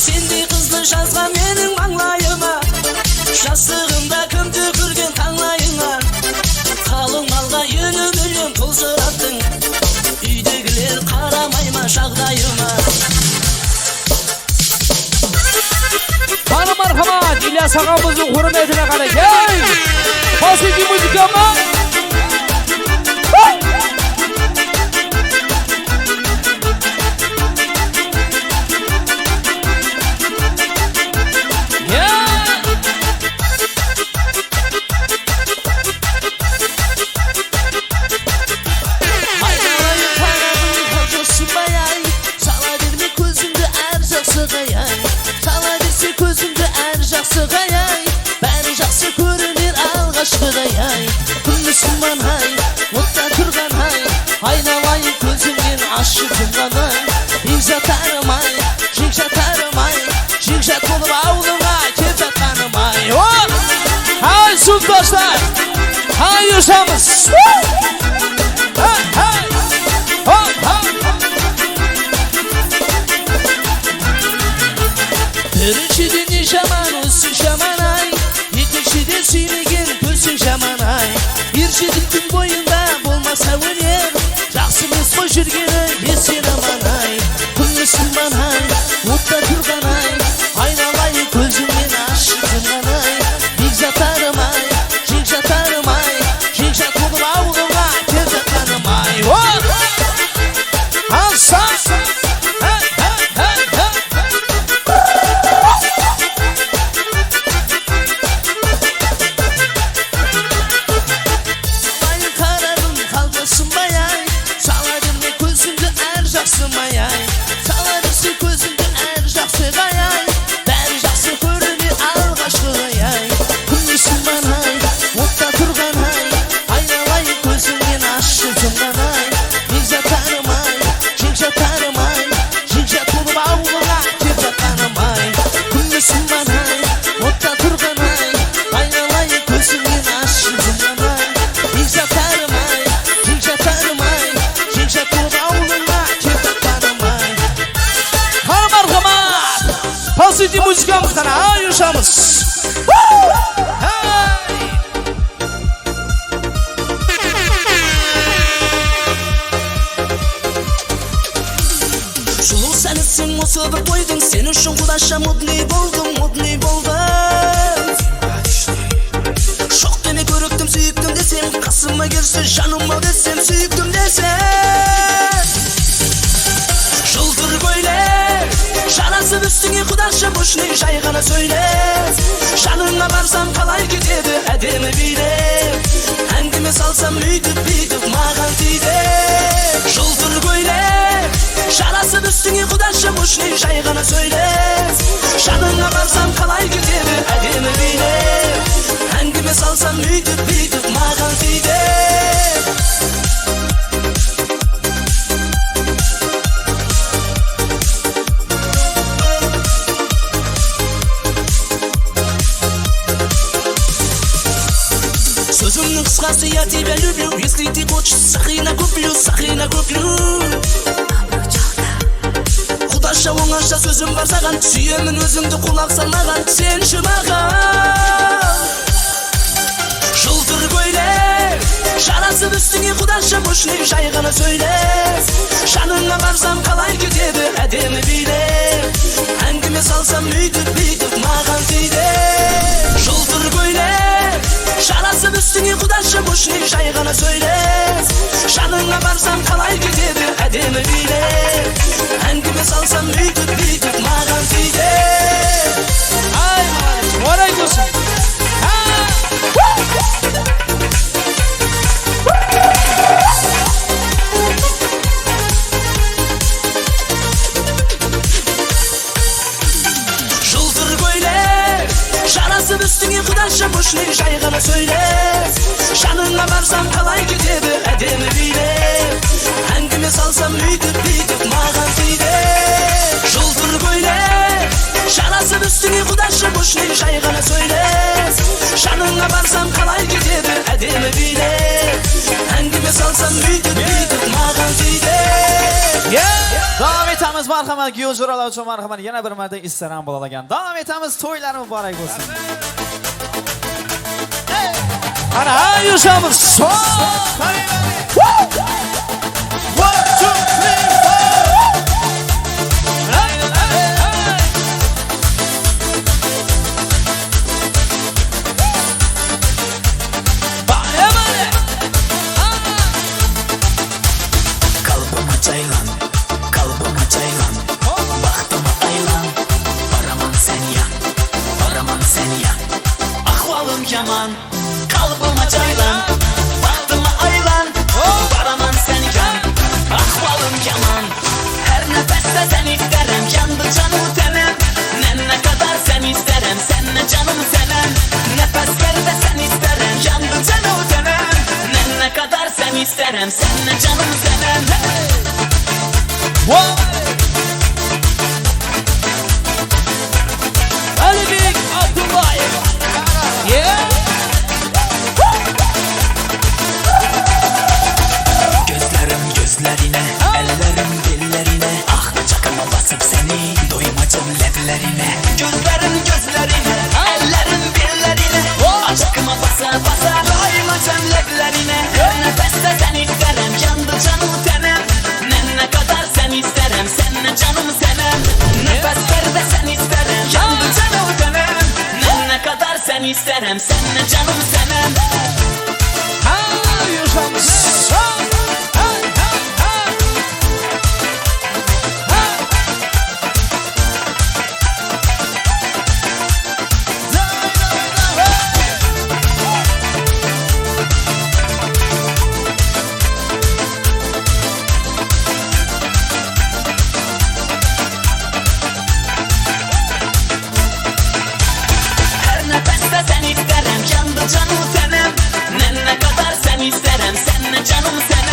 Сендей қызды жазған менің маңлайыма. Жастығымда кім түкірген таңлайыңа. Қалың малға елу миллион пұл сұраттың. Үйдегілер қарамай ма жағдайыма. Hanım marhamat, İlyas ağamızın hürmetine kadar gel. Basiti müzikama. Beni жақсы көрінер алғашқыдай ай. Күндіз-күн ай, отта тұрған ай. Айналайын көзімнен ашы тұнған ай. Бекзаттарым ай, жекжаттарым ай. Жекжат болып ауылыңа кеп жатқаным ай. Hay sultaşlar. Hay yaşamız. Біріншіден не жаман осы жаман ай. Екіншіден сүймеген көзің жаман ай. Ержедіктің бойында болмаса өнер. Жақсы емес қой жүргені бесен аман ай. Күндіз-күн ай, отта тұрған ай. Айналайын көзімнен ашы тұнған ай. Бекзаттарым ай, жекжаттарым ай. Жекжат болып ауылыңа кеп жатқаным ай. үшін құдаша модный болдым Шоқ деме көріктім сүйіктім десем Қасыма келсе жаным ау десем сүйіктім десем Жылтыр көйлек жарасып үстіңе құдаша мощный жай ғана сөйлес Жаныңа барсам қалай кетеді әдемі билеп Әңгіме салсам үйтіп маған тиді Жылтыр көйлек жарасып үстіңе құдаша мощный жай ғана сөйлес Жаныңа барсам қалай кетеді әдемі билеп Әңгіме салсам үйтіп маған тиді Сөзімнің қысқасы я тебя люблю Если ты хочешь сақина куплю Құдаша оңаша сөзім бар саған Сүйемін өзіңді құлақ салмаған Сенші маған Жылтыр көйлек жарасып үстіңе құдаша мощный жай ғана сөйлес Жаныңа барсам қалай кетеді әдемі билеп Әңгіме салсам үйтіп маған тиді Жылтыр көйлек жарасып үстіңе құдаша мощный жай ғана сөйлес Жаныңа барсам қалай кетеді әдемі билеп Әңгіме салсам үйтіп маған тиді Ай, орай досым Жылтыр көйлек жарасып үстіңе құдаша мощный жай ғана сөйлес Жаныңа барсам қалай кетеді әдемі билеп Әңгіме салсам үйтіп маған тиді Жылтыр көйлек жарасып үстіңе құдаша мощный жай ғана сөйлес Жаныңа барсам қалай кетеді әдемі билеп Әңгіме салсам үйтіп маған тиді Davom etamiz marhamat Guljo'ralar uchun marhamat yana bir marta istaram bo'ladigan. Davom etamiz to'ylar muborak bo'lsin. Ana yuramiz. 1 2 Kalbıma caylan Baktıma aylan Baraman sen yan Ahvalım yaman Kalbıma caylan Baktıma aylan Baraman sen yan Ahvalım yaman Her nefeste sen isterim Yandı canım tenem Ne kadar sen isterim Sen ne canım senem Nefeslerde sen isterim Yandı canım tenem Ne kadar sen isterim Sen ne canım senem Ali Bey Abdullayev. Gözlerim gözlerine, ellerim dillerine Ah çakama basıp seni, doymacım levlerine Gözlerim gözlerine, ellerim dillerine Ah çakama basa, doymacım levlerine Her nefeste sen isterim, yandı canım tenem Ne kadar sen isterim, sen ne canım senem Nefeslerde sen isterim, yandı canım tenem Ne kadar sen isterim, sen ne canım senem Canım senem Ne kadar sen isterim Sen ne canım senem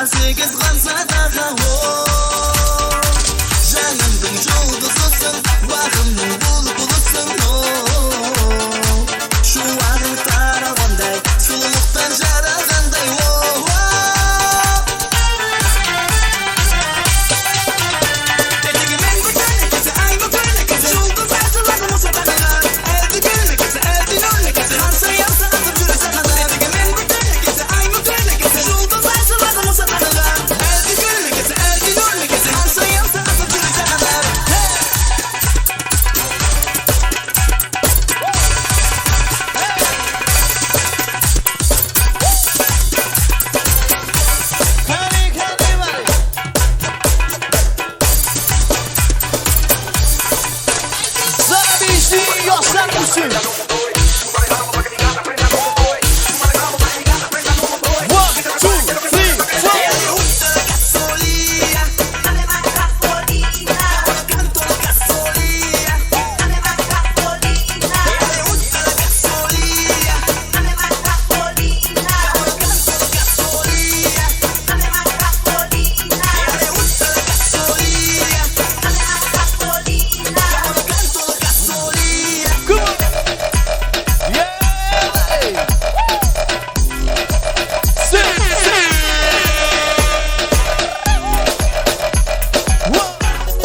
sekiz qansaдағы Жанымдың жұлдызысың, бағымның бұлбұлысың Шуағың таралғандай, сұлулықтан жаралғандай Тетігімен көтенекесі, ай көтенекесі Жұлдыз ажылады мұсы тағыған Әлді келмекесі, әлді нөлмекесі Хан саяр сағатып жүресі қанар Тетігімен көтенекесі, ай көтенекесі Жұлдыз ажылады мұсы тағыған Әлді келмекесі, әлді нөлмекесі Хан саяр сағатып жүресі қанар Zabişli yaşlar düşün. One, two,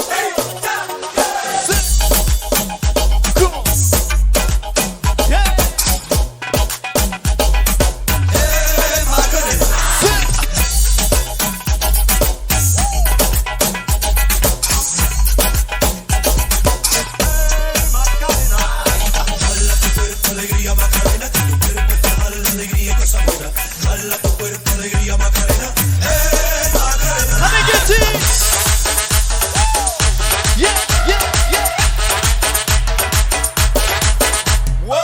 three, four.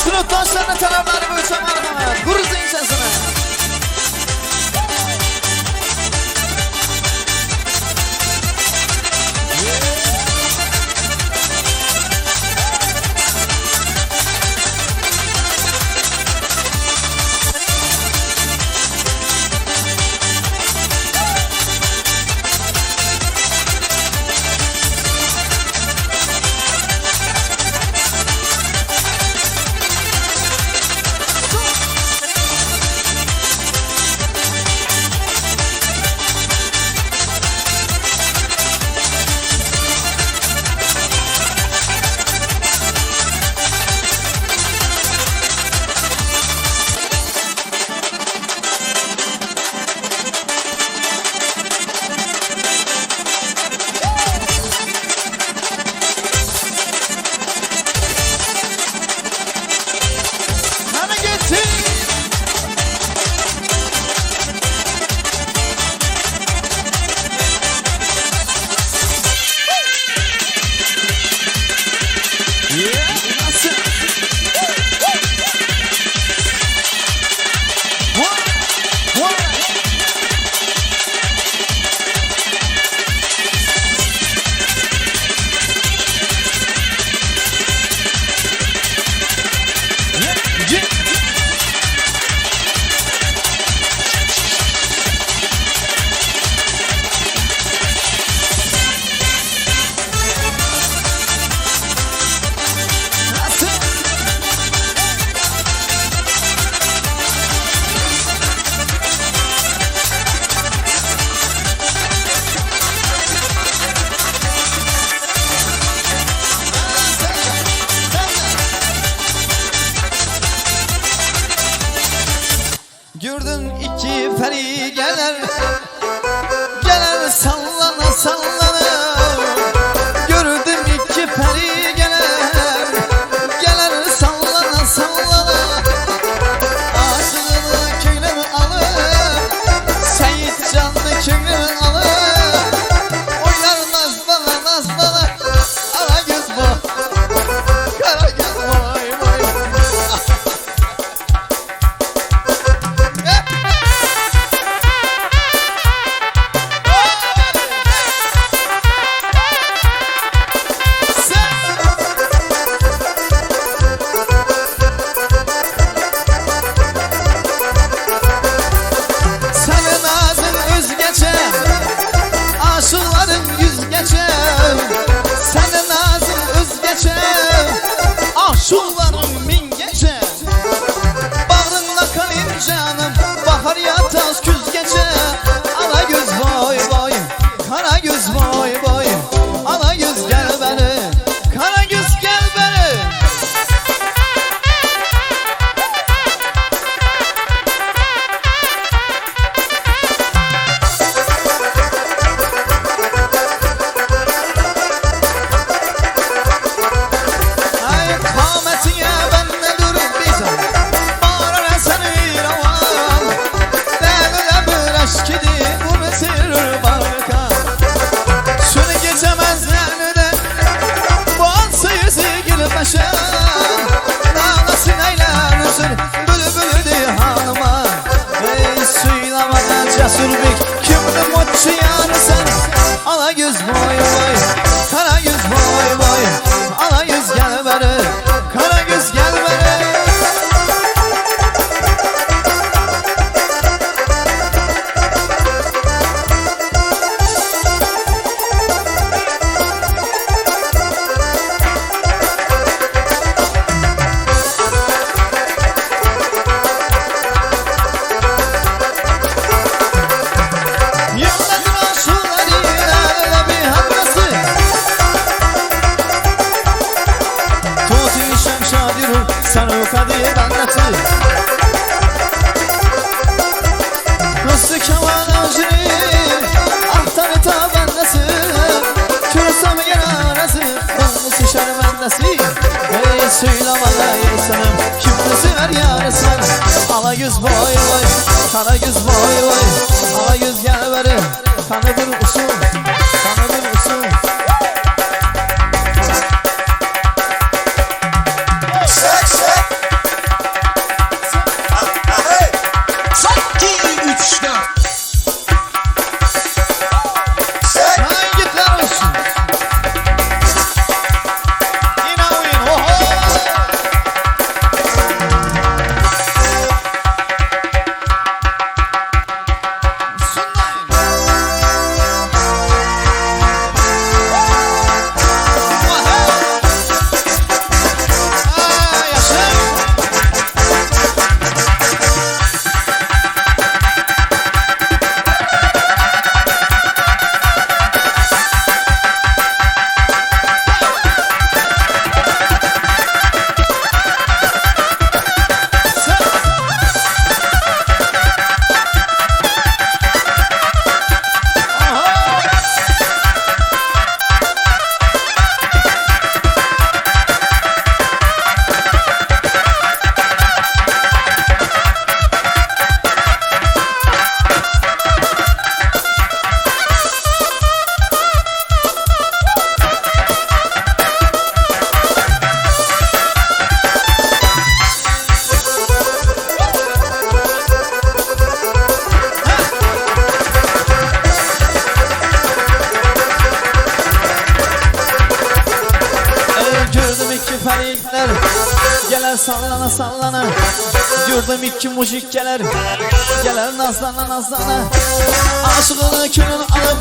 Sınıftaşlarına tarafları bölüşen marhamet. Guruz insansına. Gördüm iki peri gelir, gelir sallana sallana. Gördüm iki peri gelir, gelir sallana sallana. Aşığını köylümü alır, Seyit canlı köylümü alır. Oynar nazlana nazlana, ara göz bu. Cesurbek kimni mutçu yarısan Ala yüz vay vay Kara yüz vay vay Ala yüz gel beri Kara yüz gel beri Söyle vallahi sanım kimde sever yarısın Ala yüz vay vay Kara yüz vay vay Ala yüz gel beri Tanıdır usul Tanıdır usul Sallana sallana Gördüm iki mujik gelir Gelir nazlana nazlana Aşığını külünü alıp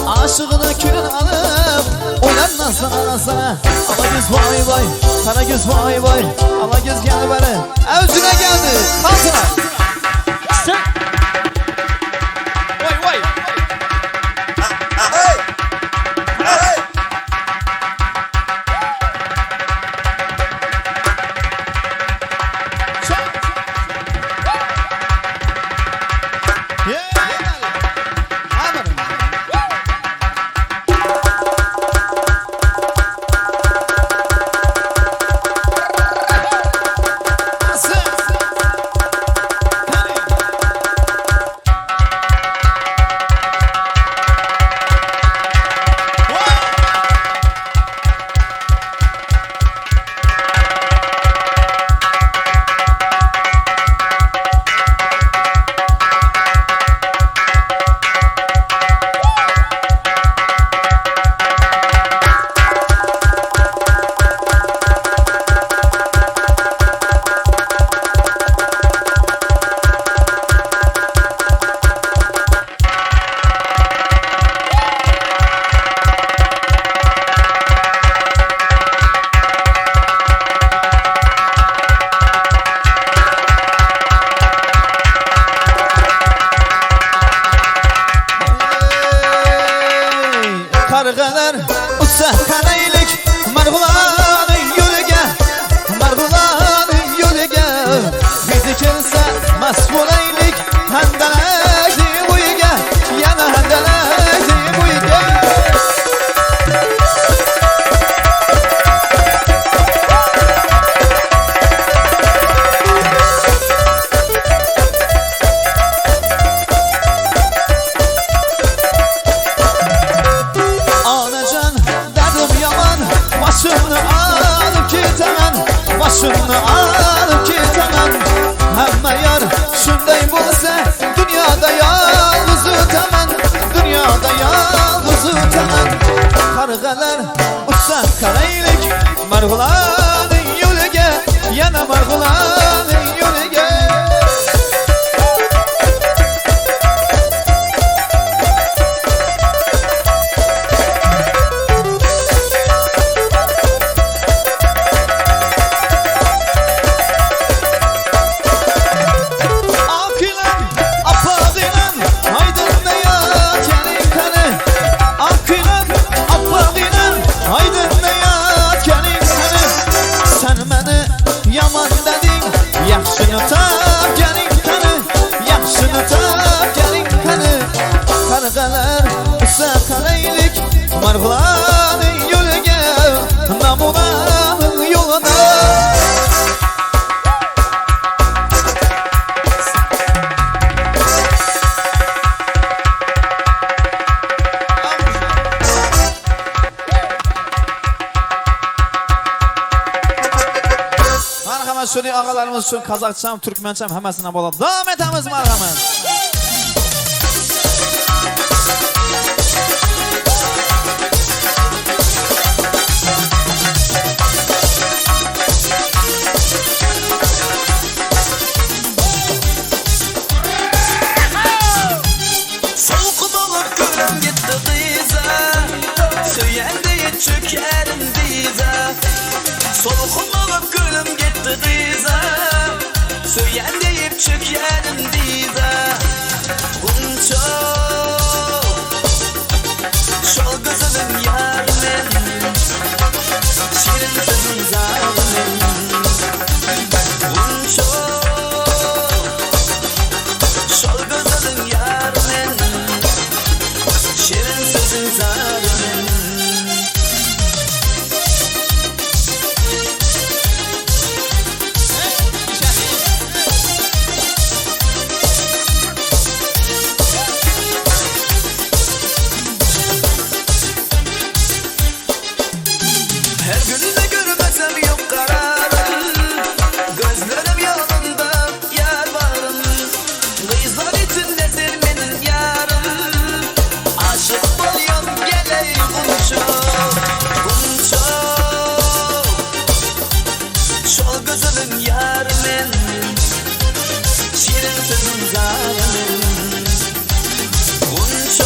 Aşığını külünü alıp Oynar nazlana nazlana Ala göz vay vay Kara göz vay vay Ala göz gel beri Evcine geldi Kalsana Vay vay Kargalar uçsa karaylık Margulanın yürüge Margulanın yürüge Bizi kimse masmulaylık Handalaydı bu yüge Yana handalaydı bu yüge Anacan derdim yok Marg'ulaning yo'liga, yana marg'ulaning yo'liga. Yaxshini tap keling qani, yaxshini tap keling qani. Qarg'alar esa qaraylik Marg'ulaning yo'liga, namunaning yo'lida. Marhamat, shuni og'alarimiz uchun qozoqcham, turkmancham hammasini bo'ladi. Davom etamiz, marhamat. Soğuk olup gülüm gitti kıza, söylendi çökerim dize. Soğuk olup gülüm gitti kıza, söylendi çökerim dize. Bunca şol gözünün yarının, şirin sözün zarının. Bunca şol gözünün yarının, şirin sözün zarının. Her günde görmesem yok kararım, gözlerim yolunda yar varım. Kızlar içindedir benim yarım, aşık oluyorum geleyim bunca, bunca. Şol gözümün yarımın, şirin sözün zarımın. Bunca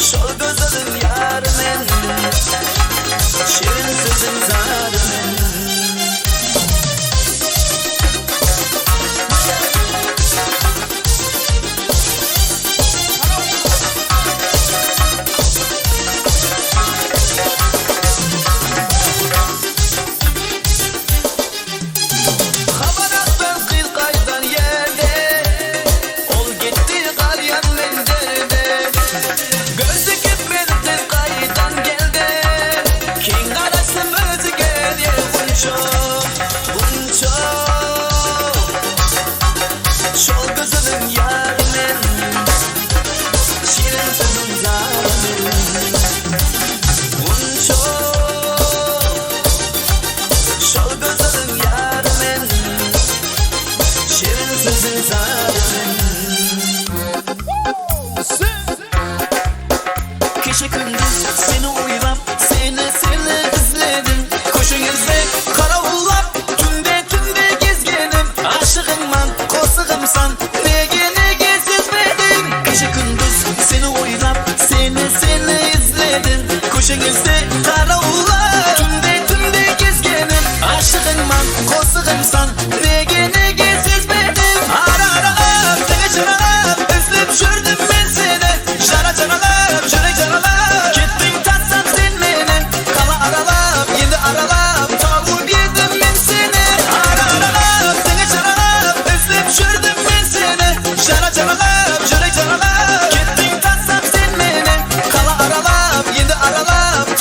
şol gözümün yarımın, şirin sözün zarımın. Haber attın kız kaydan yerde, ol gitti kalyan menderde. Gözü gitmedi kaydan geldi, kim arasın özü geliyor bunca, bunca. Şol gözünün yarının, şirin sözün zarının. Bunca şol gözünün yarının, şirin sözün zarının. Gece gündüz seni uylap, seni izledim. Koşun yüzde karavullap, tünde gezgenim. Aşığımman, kosuğumsan, ne gezizmedim. Gece gündüz seni uylap, seni izledim. Koşun yüzde karavullap, tünde gezgenim. Aşığımman, kosuğumsan, ne gezizmedim. Ara seni çıralap, özlep sürdüm ben seni. Şara çıralap, çörek çıralap. Gittin tatsam sen beni, kala aralap, yedi aralap. Tavuk yedim ben seni. Ara seni çıralap, özlep sürdüm ben seni. Şara çıralap, çörek çıralap. Gittin tatsam sen beni, kala aralap, yedi aralap.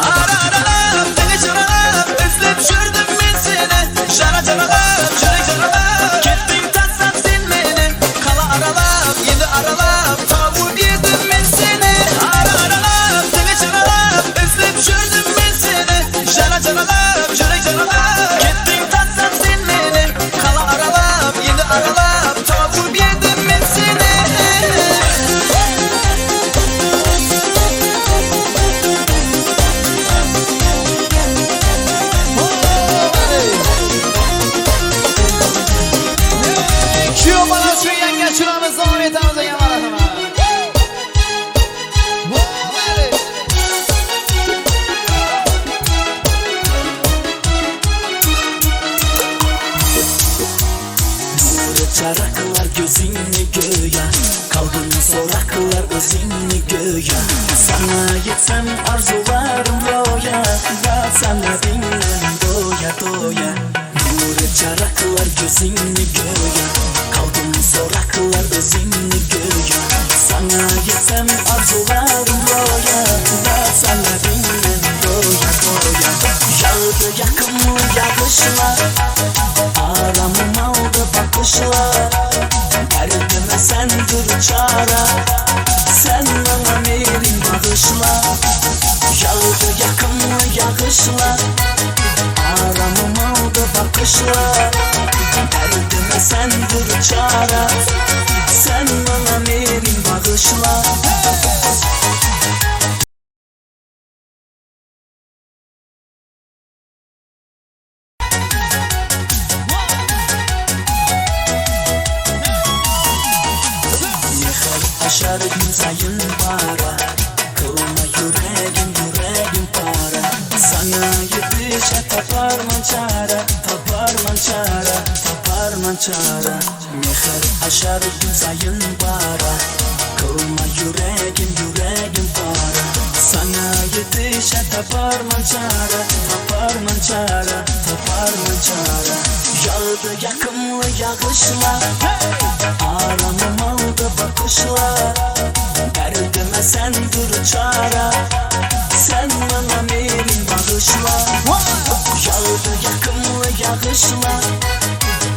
Araralım, seni çaralım, özlep şürdüm ben seni. Şara çaralım, şürek çaralım. Kettin tatsam sen beni. Kala aralım, yedi aralım, tavuğu yedim ben seni. Araralım, seni çaralım, özlep şürdüm ben seni. Şara çaralım, şürek çaralım. Kettin tatsam sen beni. Kala aralım, yedi aralım, tavuğu yedim ben seni. Şu bana şu yenge şuramız devam etamiz ekan marhamat. Çaraklar gözünü göğe, kalbini soraklar özünü göğe. Sana yetsem arzularım roya, da sana dinlen doya doya. Nuri çaraklar gözünü göğe, kalbini soraklar özünü göğe. Sana yetsem arzularım roya, da sana dinlen doya doya. Yağdı yakımlı yağışlar, aramım aldı bakışlar. Derdime sendir çare, sen bana merin bağışla. Yağdı yakımlı yağışlar, aramım aldı bakışlar. Derdime sendir çare, sen bana merin bağışla. Aşar güzeyin para, kılma yüreğim yüreğim para. Sana yetişe tapar mançara, tapar mançara, tapar mançara. Mehir aşar güzeyin para, kılma yüreğim yüreğim para. Sana yetişe tapar mançara, tapar mançara, tapar mançara. Yağdı yakımlı yağışlar, aramım aldı bakışlar. Derdime sendir çare, sen bana merin bağışla. Yağdı yakımlı yağışlar,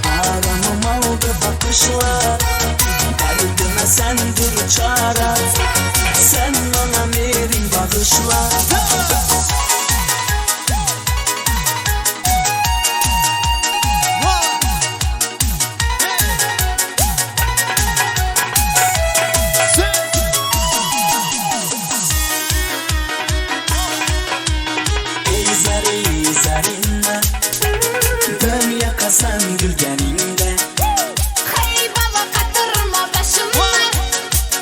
aramım aldı bakışlar. Derdime sendir çare, sen bana merin bağışla. Sen gülgeninde, hey baba katırma başımı,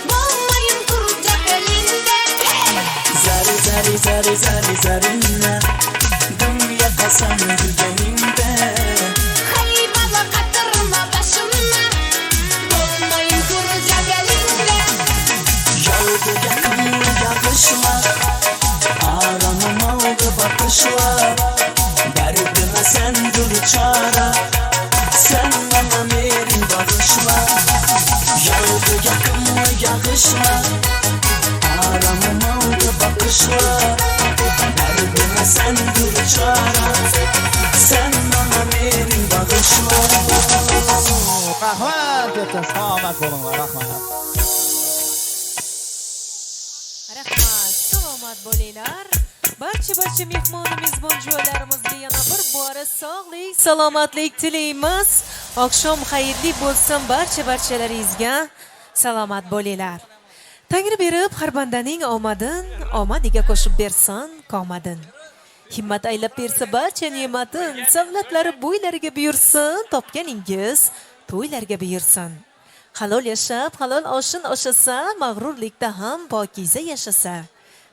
bulmayın duracak elinde. zari zari zari zari zarinle, dünya kasan gülgeninde. Hey baba katırma başımı, bulmayın duracak elinde. Yağdı yakımlı yağışlar, aramım aldı bakışlar. Derdime sendir çare, sen bana merin bağışla. Yağdı yakımlı yağışlar, aramım aldı bakışlar. Derdime sendir çare, sen bana merin bağışla. Rahmat yeter, selamat bo'linglar, rahmat. Rahmat, salomat bo'linglar. Barcha mehmon mezbon joylarimizga yana bir bora sog'lik, salomatlik tilaymiz. Oqshom xayrli bo'lsin barchalaringizga. Salomat bo'linglar. Tangri berib har bandaning omadin, omadiga qo'shib bersin qomadin. Himmat aylab bersa barcha ne'matin, savlatlari bo'ylariga buyursin, topganingiz to'ylarga buyursin. Halol yashab, halol oshin oshasa, mag'rurlikda ham pokiza yashasa.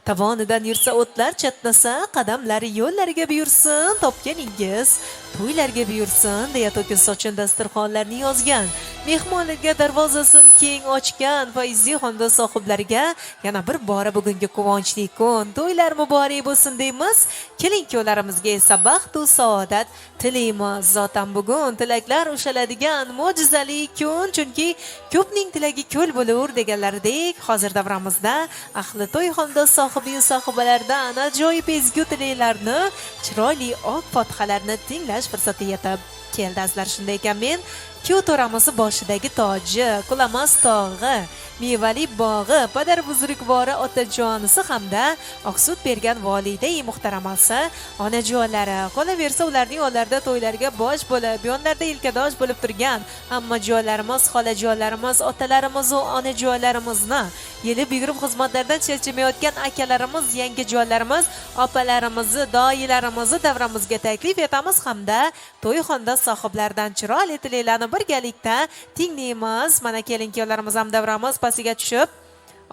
Tavonidan yursa o'tlar chatnasa, qadamlari yo'llariga buyursin, topganingiz to'ylarga buyursin deya to'kin sochin dasturxonlarni yozgan. Mehmonlarga darvozasini keng ochgan Fayzi xonadon sohiblariga yana bir bora bugungi quvonchli kun, to'ylar muborak bo'lsin deymiz. Kelin-kuyovlarimizga esa baxt va saodat tilaymiz. Zotan bugun tilaklar ushaladigan mo'jizali kun, chunki ko'pning tilagi ko'l bo'lur deganlaridek, hozir davramizda ahli to'y xonadon sohibi va sohibalardan ajoyib ezgu tilaklarni, chiroyli oq fotihalarni tinglash fursati yetib keldi. Azlar shunday ekan, men kuyov to'ramiz boshidagi toji, qulamas tog'i, mevali bog'i, padar buzrukvori otajonisi hamda oqsut bergan volidai muhtaramasi onajonlari, qolaversa ularning yonlarida to'ylarga bosh bo'lib, yonlarida yelkadosh bo'lib turgan ammajonlarimiz, xolajonlarimiz, otalarimiz va onajonlarimizni, yelib yugurib xizmatlardan charchamayotgan akalarimiz, yangijonlarimiz, opalarimizni, doyilarimizni davramizga taklif etamiz hamda to'yxonada sohiblaridan chiroyli tilaklarni birgalikda tinglaymiz. Mana kelin-kuyovlarimiz ham davramiz pasiga tushib,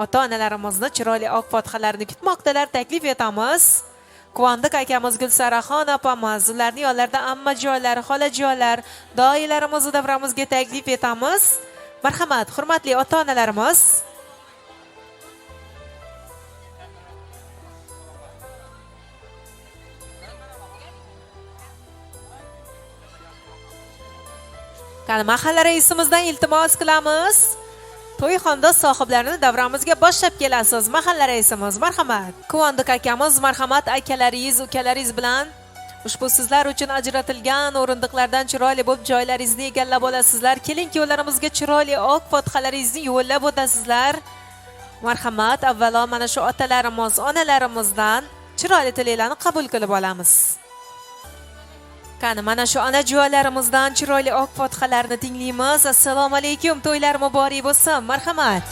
ota-onalarimizni chiroyli oq fotihalarni kutmoqdalar, taklif etamiz. Quvondiq akamiz, Gulsaraxon opamiz, ularning yonlarida ammajonlar, xolajonlar, doyilarimizni davramizga taklif etamiz. Marhamat, hurmatli ota-onalarimiz. Qani mahalla raisimizdan iltimos qilamiz. To'yxonada sohiblarini davramizga boshlab kelasiz. Mahalla raisimiz, marhamat. Quvondiq akamiz, marhamat, akalaringiz, ukalaringiz bilan ushbu sizlar uchun ajratilgan o'rindiqlardan chiroyli bo'lib joylaringizni egallab olasizlar. Kelin-kuyovlarimizga chiroyli oq fotihalaringizni yo'llab o'tasizlar. Marhamat, avvalo mana shu otalarimiz, onalarimizdan chiroyli tilaklarni qabul qilib olamiz. Qani mana shu onajonlarimizdan chiroyli oq fotihalarni tinglaymiz. Assalomu alaykum, to'ylar muborak bo'lsin. Marhamat.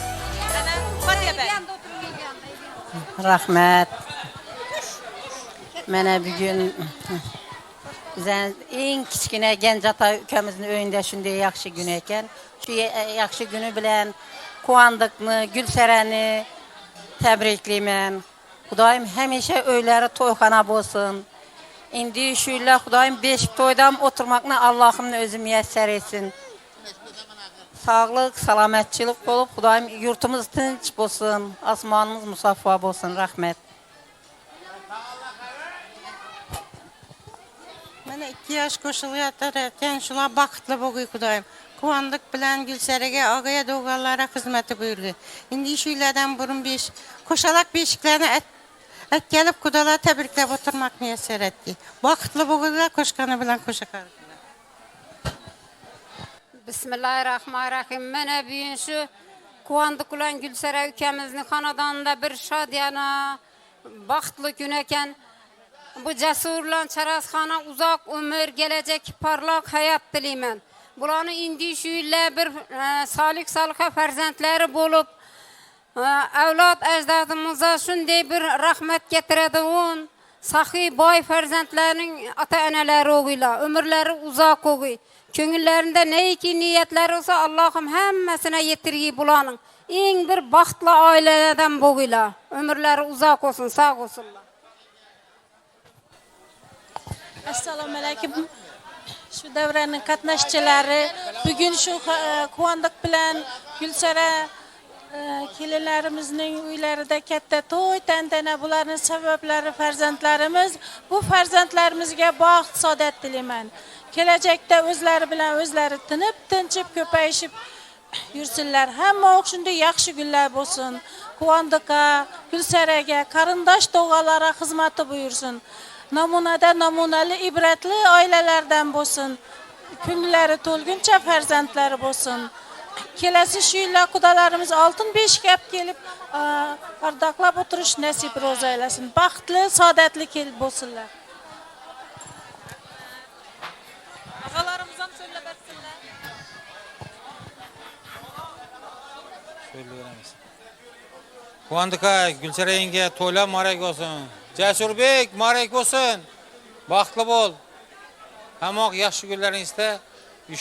Rahmat. Mana bugun bizning eng kichkina Ganjata ukamizning uyida shunday yaxshi kun ekan. Shu yaxshi kuni bilan Quvondiqni, Gulsarani tabriklayman. Xudoyim hamisha uylari to'yxona bo'lsin. Endi shu yillar Xudoyim beshik to'ydan o'tirmoqni Allohimni o'zi muyassar etsin. Sog'lik, salomatchilik bo'lib, Xudoyim yurtimiz tinch bo'lsin, osmonimiz musaffo bo'lsin. Rahmat. Mana 2 yosh qo'shilyapti ekan, shular baxtli bo'lg'ay Xudoyim. Quvondiq bilan Gulsaraga og'aya do'g'allari xizmati buyurdi. Endi shu yillardan burun qo'shalaq beshiklarni kelib Xudolar tabriklab o'tirmoqni muyassar etdi. Baxtli bo'lg'aylar, qo'shqani bilan qo'shaqar. Bismillahirrahmanirrahim. Mana bugun shu Quvondiq bilan Gulsara ukamizning xonadonida bir shodiyona baxtli kun ekan. Bu Jasur bilan Charazxona uzoq umr, kelajak porloq hayot tilayman. Bularni endi shu yillar bir solih soliha farzandlari bo'lib, avlod ajdodimizga shunday bir rahmat keltiradigan saxiy boy farzandlarning ota-onalari o'g'iylar, umrlari uzoq o'g'iy. Ko'ngillarida neyki niyatlari olsa Allohim hammasini yetirgi bularning eng bir baxtli oilalardan bo'linglar. Umrlari uzoq olsin, sog' bo'lsinlar. Assalomu alaykum. Shu davraning qatnashchilari, bugun shu Quvondiq bilan Gulsara kelinlarimizning uylarida katta to'y tantana, bularning sabablari farzandlarimiz. Bu farzandlarimizga baxt, saodat tilayman. Kelajakda o'zlari bilan o'zlari tinib, tinchib, ko'payishib yursinlar. Hamma shunday yaxshi kunlar bo'lsin. Quvondiqqa, Gulsaraga, qarindosh tog'alara xizmati buyursin. Namunali, ibratli oilalardan bo'lsin. Ko'ngillari to'lguncha farzandlari bo'lsin. Kelasi shu yillar xudolarimiz oltin beshik olib kelib, ardoqlab o'tirish nasib ro'za aylasin. Baxtli, saodatli kelib bo'lsinlar. Og'alarimiz ham so'zlab bersinlar. Quvondiq aka, Gulsara yenge to'ylar muborak bo'lsin. Jasurbek muborak bo'lsin. Baxtli bo'l. Hamoq yaxshi kunlaringizda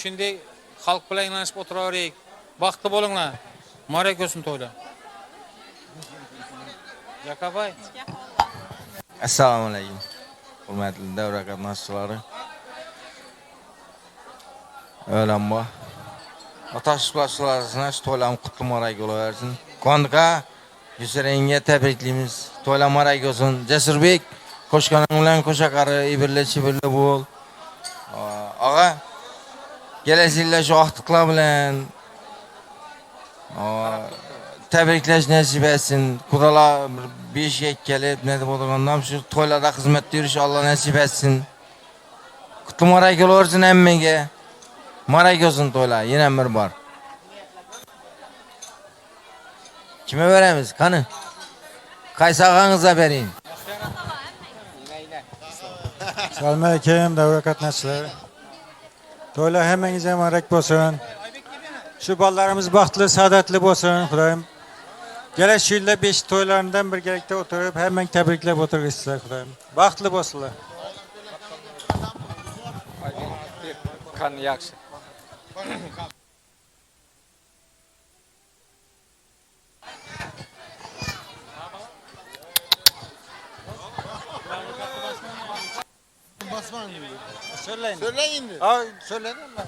shunday xalq bilan yonashib o'tiraveraylik. Baxtli bo'linglar. Muborak bo'lsin to'ylar. Yakabay. Assalomu alaykum. Hurmatli davra qatnashchilari. Avvalambor Otashbaşlarına şu to'ylam qutlu muborak bo'laversin. Qondiqa Yusranga tabriklaymiz. To'ylam muborak bo'lsin. Jasurbek, qo'shqaning bilan qo'shaqari ibirli-chibirli bo'l. Og'a, kelajakda shu oqtiqlar bilan tabriklash nasib etsin. Xudolar 5 ga kelib, ne deb o'tirgandam shu to'ylarda xizmatda yurish Alloh nasib etsin. Qutlu muborak bo'laversin hammaga. Muborak bo'lsin to'ylar, yana bir bor. Kime veremiz? Qani? Qaysi og'angizga bering? Assalomu alaykum davra qatnashchilari. To'ylar hammangizga muborak bo'lsin. Shu bolalarimiz baxtli, saodatli bo'lsin. Xudoyim kelasi yilda 5 to'ylardan birgalikda o'tirib, hammang tabriklab o'tirg'izsizlar, Xudoyim. Baxtli bo'lsinlar. Qani yaxshi. Söyleyin. Söyledim mi?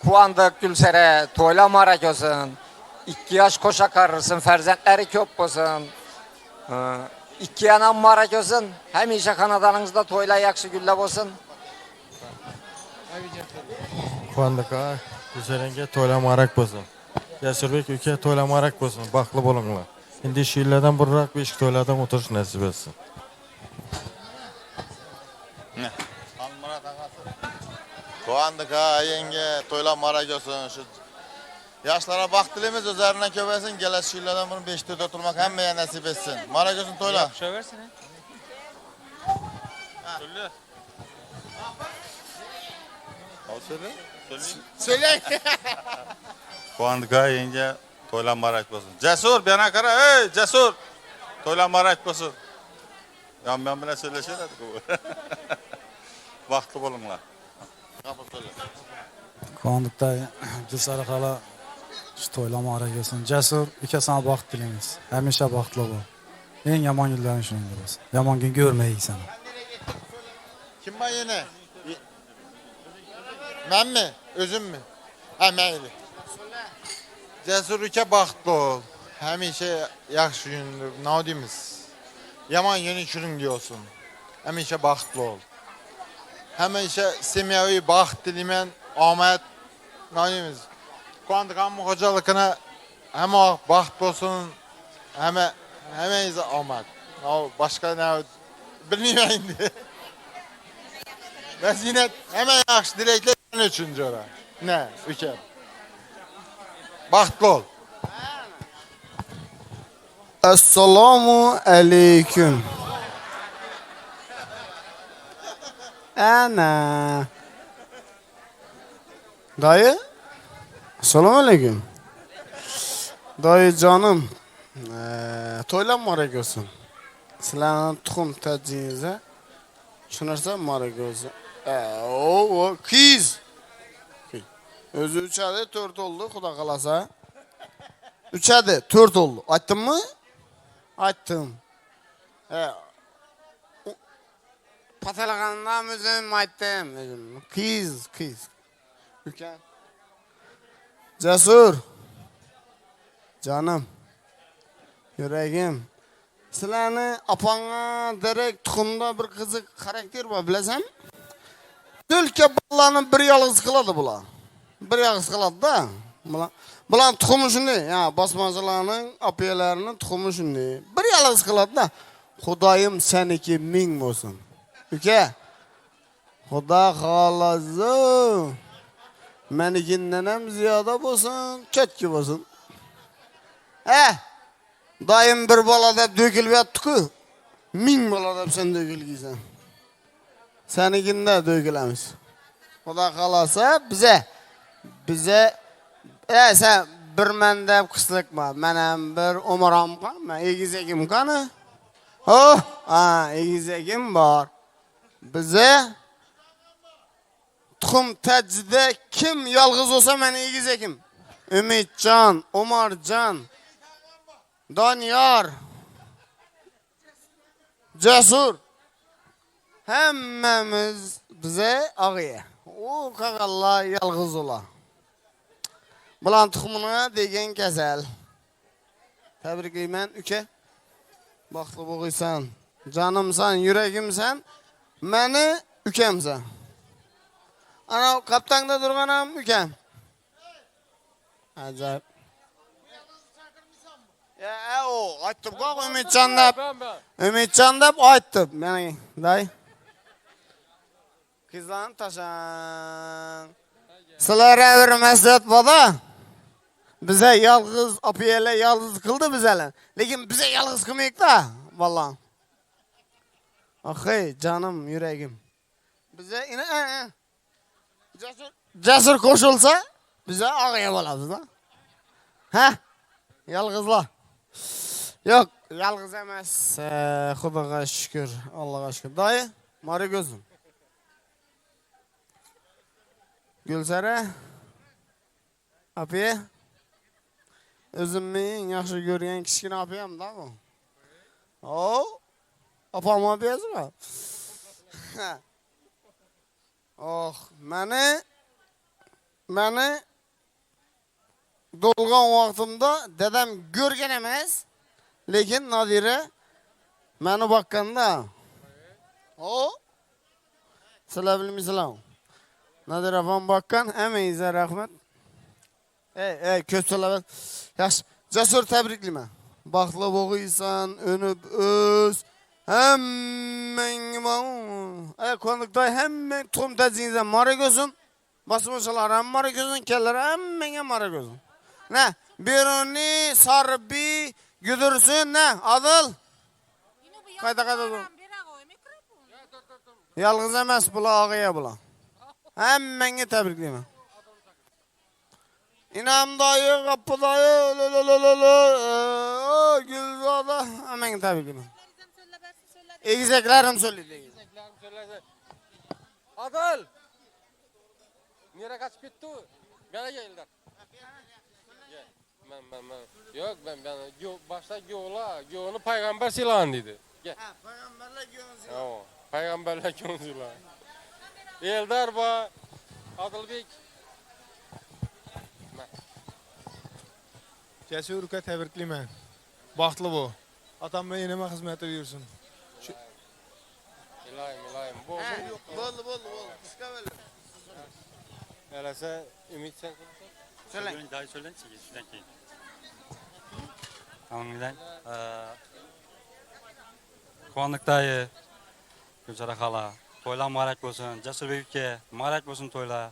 Kuandık Gülsere, toyla muborak olsun. 2 yaş koşa karırsın, ferzentleri köp olsun. 2 yanam muborak olsun. Hamisha xonadoningizda to'ylar yaxshi gullab olsun. Kuandık ha. Gülseren'ge to'ylar muborak bo'lsin. Jasurbek uka to'ylar muborak bo'lsin. Baxtli bo'linglar. Endi shu yillardan burroq 5 to'ylardan o'tirish nasib etsin. Kuandık ha, yenge to'ylar muborak bo'lsin. Shu yoshlarga baxt tilaymiz, o'zlaridan ko'paysin, kelasi yillardan buni 5 to'yda o'tirmak hammaga nasib etsin. Muborak bo'lsin to'ylar. Yopshaversin. Söyle. Söyle. Kuandık ha, yenge to'ylar muborak bo'lsin. Jasur, bu yana qara, ey Jasur. To'ylar muborak bo'lsin. Ben bilan söyleshedik bu. Baxtli bo'linglar. Kuandıkda Gülsara hala şu to'ylar muborak bo'lsin. Jasur uka sana baxt tilaymiz. Hamisha baxtli bo'l. Eng yomon yillarning shunday bo'lsin. Yomon kun ko'rmaysan. Kim var yine? Ben mi? Özüm mü? Ha, meyli. Cesur ülke baxtlı ol. Həmişə yaxşı gündür. Ne deyimiz? Yaman yeni çürün diyorsun. Həmişə baxtlı ol. Həmişə semyavi baxt dilimən, Ahmet, ne deyimiz? Kuandık amma hocalıkına hem o baxt olsun, hemeyiz Ahmet. Başka ne bilmiyorum indi. Ben yine hemen yaxşı dilekler üçüncü ora. Ne? Ülkem. Baxtlı ol. Assalomu alaykum. Ana. Dayı. Assalomu alaykum. Dayı canım. To'ylar muborak bo'lsin. Sizlarning tuxum tajingizga shu narsa muborak bo'lsin. O qiz. Özü 3 adı 4 oldu, Xudo qalasa. 3 adı 4 oldu. Aytdın mı? Aytdım. Patalagandan özüm aytdım. Qiz. Uka. Jasur. Canım. Yüreğim. Sizlarni apanga direkt tuxumda bir qiziq xarakter bor, bilasan? Tülke ballarını bir yalğız qiladi bular. Bir yalğız qiladi da. Bular tuxumi shunday, ya bosmachilarning opiyalarining tuxumi shunday. Bir yalğız qiladi da. Xudoyim seniki ming bo'lsin. Uka. Xudo xolasa menikinden ham ziyoda bo'lsin, chetki bo'lsin. Dayım bir bola deb dökülüp yatdı-ku. 1000 bola deb sen dökülgiysen. Senikinde dökülemiz. Xudo qalasa bize sen bir men deb qıslıqma. Men ham bir umaram qan, men egizagim qani? Egizagim bor. Bize tuxum tajida kim yolg'iz olsa men egizagim. Umidjon, Umarjon. Doniyor, Cesur, hammamiz bize ağıya. O kağallar yalğız ola. Bulan tuxumuna degen kasal. Təbrikliyəm üke. Baxtlı boğuysan, canımsan, yüreğimsən, məni ükemsən. Ana kaptanda durğanam ükem. Acayip. Ya o aytdım qoq Ümitcan deb aytdım. Yani day. Kızlan taşan. Sizlərə bir məsləhət bada. Bize yalğız apiyele yalğız kıldı bizele. Lekin bize yalğız kılmayık da. Vallahi. Ahi canım yüreğim. Bize yine Cesur koşulsa bize ağaya olabız da. Ha? Yalğızla. Yok yalğız emas. Xudoga şükür. Allah'a şükür. Dayı, mari gözüm. Gülsara. Apiye. Özümü en yaxşı görgen kichkina apayam da bu. O. Apam apayası mı? Oh, məni dolğan vaxtımda dedem görgen emas. Lekin Nadire məni bakkanda. O. Sizlar bilmisizlar. Nadire van bakkan emeyize rahmet. Köpçələr. Yaxşı, Cesur təbrikliyəm. Baxtlı boğuysan, önüb öz. Hemen konukta hemen tuğum tezinize mara gözün. Basmışlar hem mara gözün, keller hemen mara gözün. Ne? Biruni sarbi güdürsün ne? Adıl? Kayda dur. Yalğız emas bula ağaya bula. Hemen təbrikliyəm. İnam dayı, kapı dayı, Gülzada, hemen təbrikliyəm. Egizeklerim söyledi. Adıl! Nereye kaçıp gitti o? Bana geldiler. Yok ben başta Göğünü peygamber silahın dedi. Gel. Peygamberle Göğün silahın. Tamam. Peygamberle Göğün silahın. Eldar ba, Adılbek. Cəsurə təbrikliyəm. Baxtlı bu. Atam mənə yenə xidmətə buyursun. İlayim. Boldu. Kıska böyle. Öyleyse Ümit sen söyle. Daha söylen sizden ki. Anlayan. Kuanlık dayı. Gülsara hala. Toyla mübarek olsun. Cesur Bey'e mübarek olsun toyla.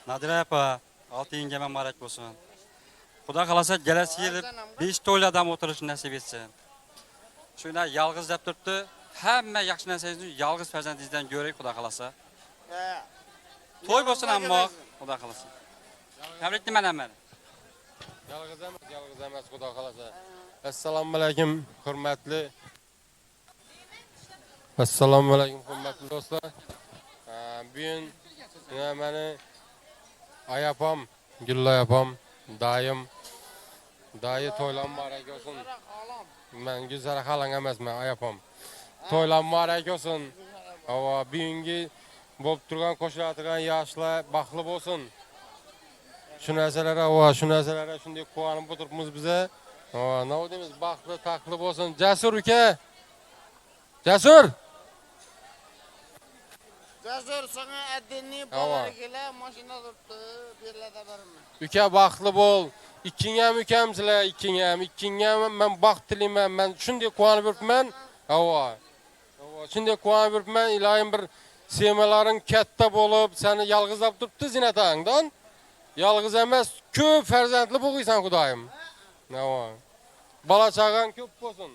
Nadire yapa. Altı yengeme mübarek olsun. Xuda kalasa gelesi gelip 5 toyla adam oturuşunu nasip etsin. Şöyle yalğız dep turibdi. Hamma yaxshi narsangizni yalğız farzandingizdan görək Xudo xolasa. To'y bo'lsin ammo Xudo xolasa. Tabriklayman hammani. Yalğız emas Xudo xolasa. Assalomu alaykum hurmatli. Assalomu alaykum hurmatli do'stlar. Bugun meni ayapam, Gülla yapam, dayı to'ylar muborak bo'lsin. Men Gulzara xalang emasman, ayapam. To'ylar muborak olsun. Hava bugungi bo'lib turgan qo'shiladigan yoshlar baxtli bo'lsin. Shu narsalarga shunday quvonib o'tiribmiz biza. Nima deymiz? Baxtli, taqli bo'lsin. Jasur uka. Jasur sana adını balarıgıla maşina tuttu. Birlerde barımı. Uka baxtli bo'l. Ikkingam ukamsizlar, ikkingam men baxt tilayman. Men shunday quvonib yuribman. Shunday quvonib yuribman. Ilohim bir semalaring katta bo'lib, seni yalg'izlab turibdi zinatangdan. Yalg'iz emas, ko'p farzandli bo'lg'iysan Xudoyim. Bola chaqang ko'p bo'lsin.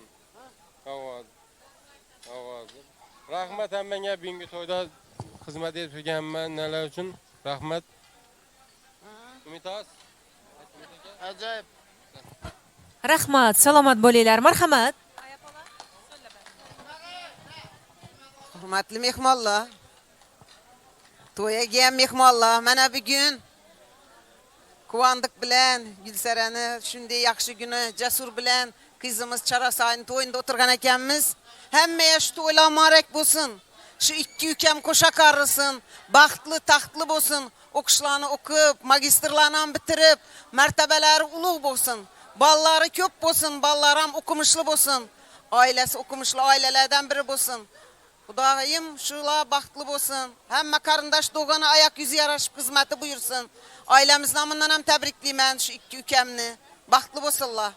Rahmat hammaga bugungi to'yda xizmat etib turganman. Nelar uchun? Rahmat. Umidas. Acayip. Rahmat, salomat bo'linglar. Marhamat. Hurmatli mehmonlar. To'yga kelgan mehmonlar, mana bugun Kuvandık bilen Gülseren'i şimdi yakşı günü Cesur bilen kızımız Çarasay'ın toyunda oturgan ekenmiz. Hemmeye şu toyla marek bolsun. Şu iki ülkem koşa karrısın. Baktlı tahtlı bolsun. Okuşlarını okup, magistrlarını bitirip, mertebeleri uluğ bolsun. Balları köp bolsun, ballaram okumuşlu bolsun. Ailesi okumuşlu ailelerden biri bolsun. Kudayım şula baktlı bolsun. Hemme karındaş doğana ayak yüzü yaraşıp hizmeti buyursun. Ailemiz namından hem tebrikliyim şu iki ülkemni. Baktlı bolsunlar.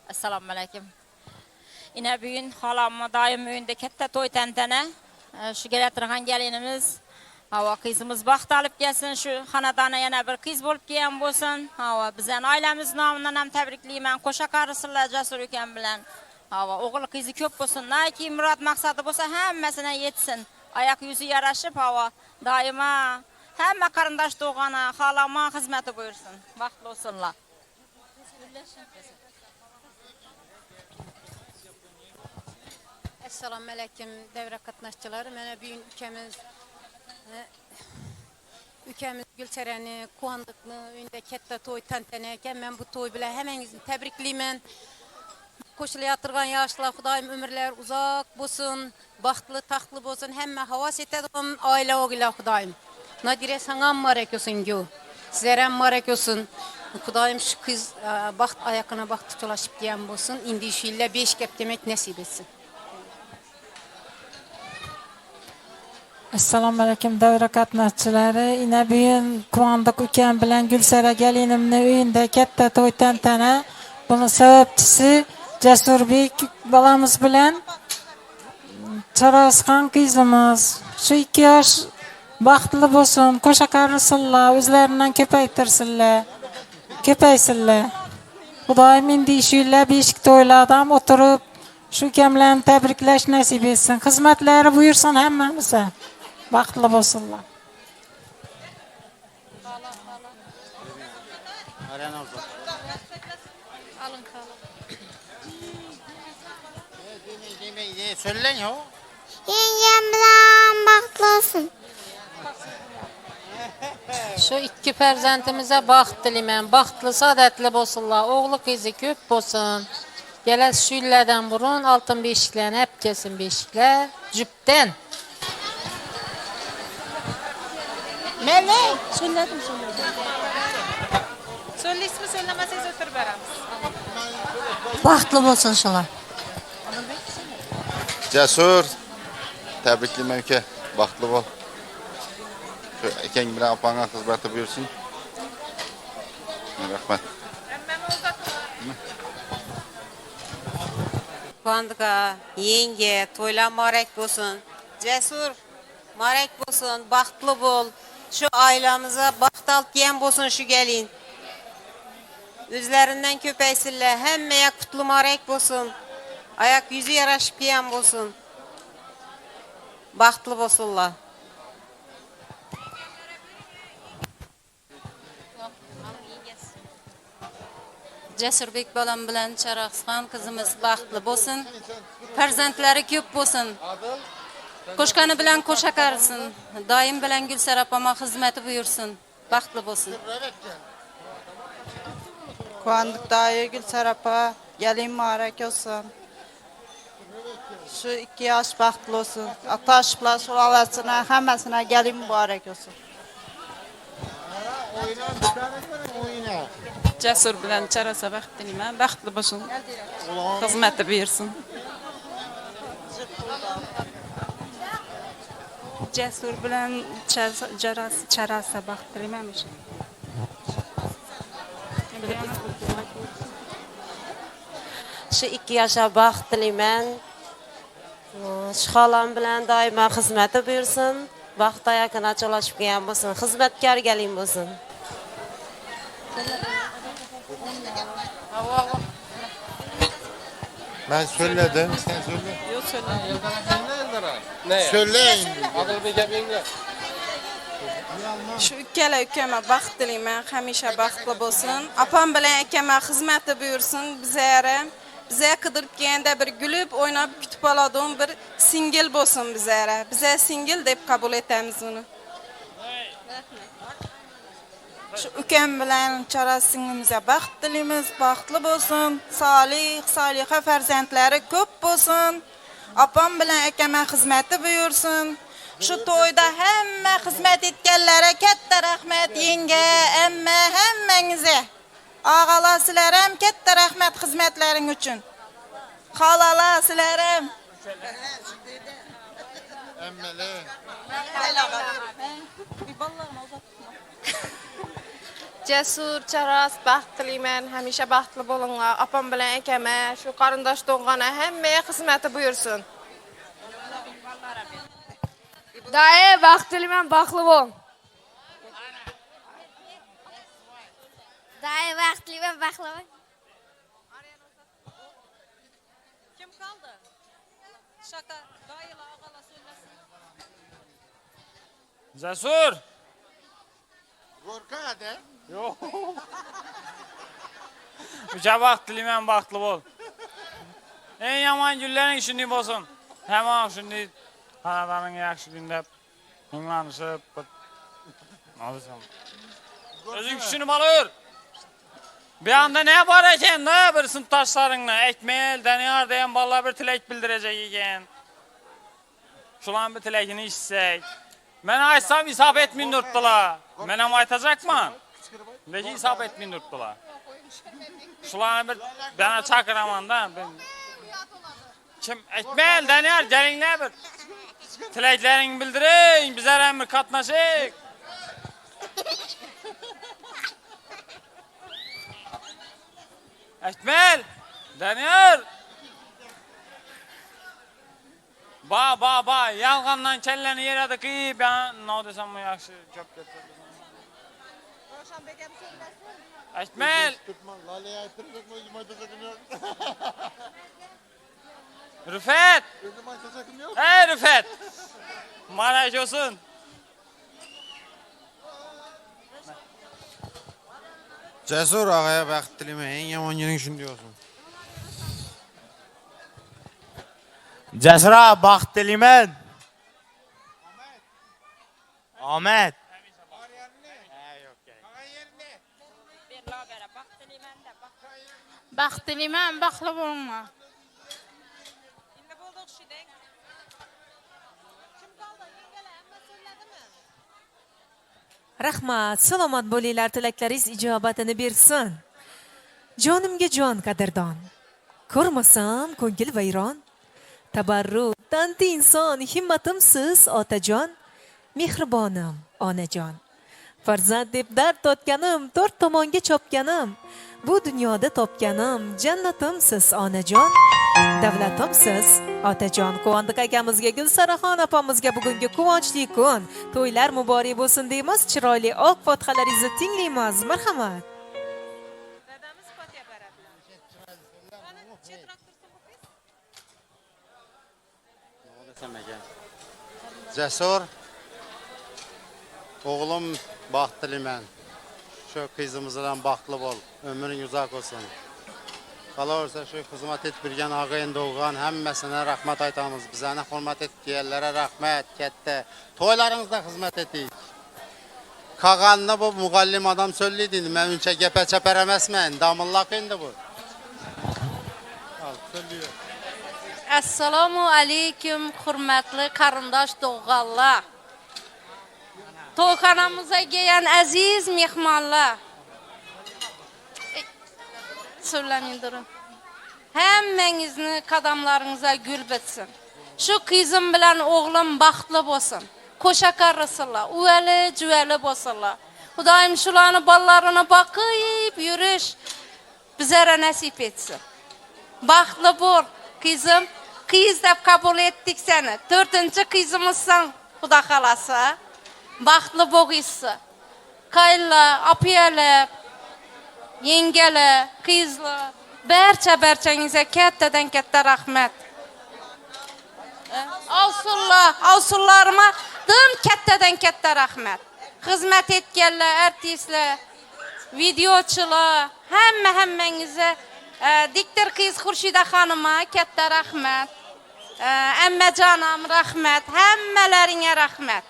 Assalomu alaykum. Ina bugun xolamma doim uyinda katta to'y tantana. Shu keltirgan gelinimiz havo qizimiz baxt olib kelsin, shu xonadona yana bir qiz bo'lib kelgan bo'lsin. Havo bizning oilamiz nomidan ham tabriklayman. Qo'sha qarisizlar Jasur ukam bilan. Havo o'g'il qizi ko'p bo'lsin. Naki murod maqsadi bo'lsa hammasini yetsin. Oyoq yuzi yarashib havo doimo hamma qarindosh to'g'ana xolamma xizmati buyursin. Baxtli bo'lsinlar. Assalomu alaykum davra qatnashchilari. Mana bugun ukamiz Gulseren'i quvondiqni uyida katta to'y tantana ekan. Men bu to'y bilan hammangizni tabriklayman. Qo'shilayotgan yoshlar Xudoyim umrlar uzoq bo'lsin, baxtli taxtli bo'lsin, hamma havas etadigan oila o'g'illar Xudoyim. Nadire sana muborak olsun gü. Sizlere ham muborak olsun. Xudoyim shu qiz baxt oyoqina baxt tutulashib kelgan bo'lsin. Endi shu yillar 5 gap demak nasib etsin. Assalomu alaykum davra qatnashchilari. Ina bugun quvondiq ukam bilan Gulsara gelinimni uyida katta to'y tantana. Buni sababchisi Jasurbek balamiz bilan Charosxon qizimiz. Shu 2 yosh baxtli bo'lsin, qo'sha qarisizlar, o'zlaridan ko'paytirsinlar. Ko'paysinlar. Xudoyim endi shu yillar beshik to'ylardan o'tirib shu kamlarni tabriklash nasib etsin. Xizmatlari buyursin hammamizga. Baxtli bo'lsinlar. Söyleyin ya. Yengem bilan baxtli olsun. Şu 2 farzandimize baxt dilayman. Baxtli, saodatli bo'lsinlar. O'g'li qizi ko'p bo'lsin. Geles şu illerden burun altın beşiklerini hep kesin beşikler. Cüpten. Mele, söyledim. Söyle ismi söylemezseniz otur veremiz. Baxtlı bo'lsin inşallah. Cesur, tebriklayman uka, baxtli bo'l. Shu akang bilan opangga xizmati buyursin. Rahmat. Kuvandıqa, yenge, to'ylar muborak bo'lsin. Cesur, muborak bo'lsin, baxtli bo'l. Şu ailemize baxt olib kelgan bo'lsin şu gelin. O'zlaridan ko'paysinlar, hammaga qutlu muborak bo'lsin. Ayak yüzü yaraşıp kelgan bo'lsin. Baxtli bo'lsinlar. Jasurbek balam bilan Charosxon qizimiz baxtli bo'lsin. Farzandlari ko'p bo'lsin. Qo'shqani bilan qo'sha qarisin. Doim bilan Gulsara opama xizmati buyursin. Baxtli bo'lsin. Kuvandık dayı Gülsara apa, gelin mübarek olsun. Şu 2 yaş baxtlı olsun. Ataşıplar sualasına, həmməsinə gelin mübarek olsun. Cesur bilen Charasa baxt dilayman. Baxtli bo'lsin. Xizmati buyursin. Cesur bilen Charasa baxt dilayman. Şu 2 yaşa baxt dilayman. Şu xalam bilan doimo xizmati buyursin. Baxt oyog'ini cho'lashib kelgan bo'lsin. Xizmatkor gelin bo'lsin. Ben söyledim, sen söyle. Yok söyle. Ne? Söyleyin. Adil bir gapingni. Shu ikkala ukama baxt dilayman, hamisha baxtli bo'lsin. Opam bilan akama xizmati buyursin bizga. Bize qidirib kelganda bir gülüp oynab kutib oladigan bir singil bo'lsin bizlara. Biza singil deb qabul etamiz uni. Shu ukam bilan Chora singlimizga baxt tilaymiz, baxtli bo'lsin, solih, soliha farzandlari ko'p bo'lsin. Opam bilan akama xizmati buyursin. Shu to'yda hamma xizmat etganlarga katta rahmat, yenga, amma hammangizga. Og'alar sizlar ham katta rahmat xizmatlaring uchun. Xolalar sizlar ham. Jasur, Charas, baxt tilayman. Hamisha baxtli bo'linglar. Opam bilan akama, shu qarindosh to'g'ana hammaga xizmati buyursin. Daye baxt tilayman, baxtli bo'l. Daye baxt tilayman, baxtli bo'l. Kim qoldi? Shaka, doyila og'ala so'ylasin. Jasur. Qo'rqadi? Yo'q. Ucha baxt tilayman, baxtli bo'l. Eng yomon kunlaring shunday bo'lsin. Hamon shunday xonadoningga yaxshi kunlab, o'nglanishib, nozisam. O'zing tushunib olaver. Bu yoqda ne bor ekan-da, bir sinfdoshlaringni Akmal, Daniyor degan bolalar bir tilak bildirajak ekan. Shularning bir tilagini eshitsak. Men aytsam hisob etmay turibdilar. Men ham aytajakman. Lekin hisob etmay turibdilar. Shularni bir bana chaqiraman-da. Kim Akmal, Daniyor kelinglar bir. Tilaklaringni bildiring, bizlar ham bir qatnashik. Akmal, Daniyor. Ba, yalğandan kelleni yerada qiyib, ben ne desem bu yaxshi ko'p ketdi. Akmal. Rifat. Hey Rifat. Maraj olsun. Jasur og'aya baxt tilayman. Eng yomon kuning shunday olsun. Jasur baxt tilayman. Ahmet. Baxt tilayman, baxtli bo'linglar. Rahmat, salomat bo'linglar, tilaklaringiz ijobatini bersin. Jonimga jon qadrdon. Ko'rmasam ko'ngil vayron. Tabarruk, tanti inson, himmatimsiz otajon. Mehribonim, onajon. Farzand deb dard totganim, to'rt tomonga chopganim. Bu dunyoda topganim, jannatimsiz onajon. Davlatimsiz otajon. Quvondiq akamizga, Gulsaraxon opamizga bugungi quvonchli kun, to'ylar muborak bo'lsin deymiz. Chiroyli oq fotihalarimizni tinglaymiz. Marhamat. Jasur. Oğlum baxt tilayman. Shu qizimiz bilan baxtli bo'l. Ömring uzoq bo'lsin. Qolaversa shu xizmat etib bergan og'ayin doğan hammasine rahmat aytamiz. Bizani hurmat etib kelganlarga rahmat, katta. To'ylaringizda xizmat eting. Qolganini bu muallim odam so'zlaydi. Men uncha gap chapar emasman. Damillaq endi bu. Al, so'zlaydi. Assalomu alaykum, hurmatli qarindosh to'g'anlar. To'yxonamizga kelgan aziz mehmonlar. Söylemeyin durun. Hammangizni qadamlaringizga gul bitsin. Shu qizim bilan o'g'lim baxtli bo'lsin. Qo'sha qarasizlar, uvali, juvali bo'lsinlar. Xudoyim shularni bolalarini boqib yurish bizlara nasib etsin. Baxtli bo'l, qizim. Qiz deb qabul etdik seni. 4-qizimizsan, Xudo xolasa. Baxtli bo'lg'isiz. Qaylar, opiyalar, yengalar, qizlar, barchangizga kattadan katta rahmat. Avsullarıma dim kattadan katta rahmat. Xizmat etganlar, artistlar, videochilar, hammangizga diktor qiz Xurshida xonimga katta rahmat. Ammajonim rahmat, hammalaringga rahmat.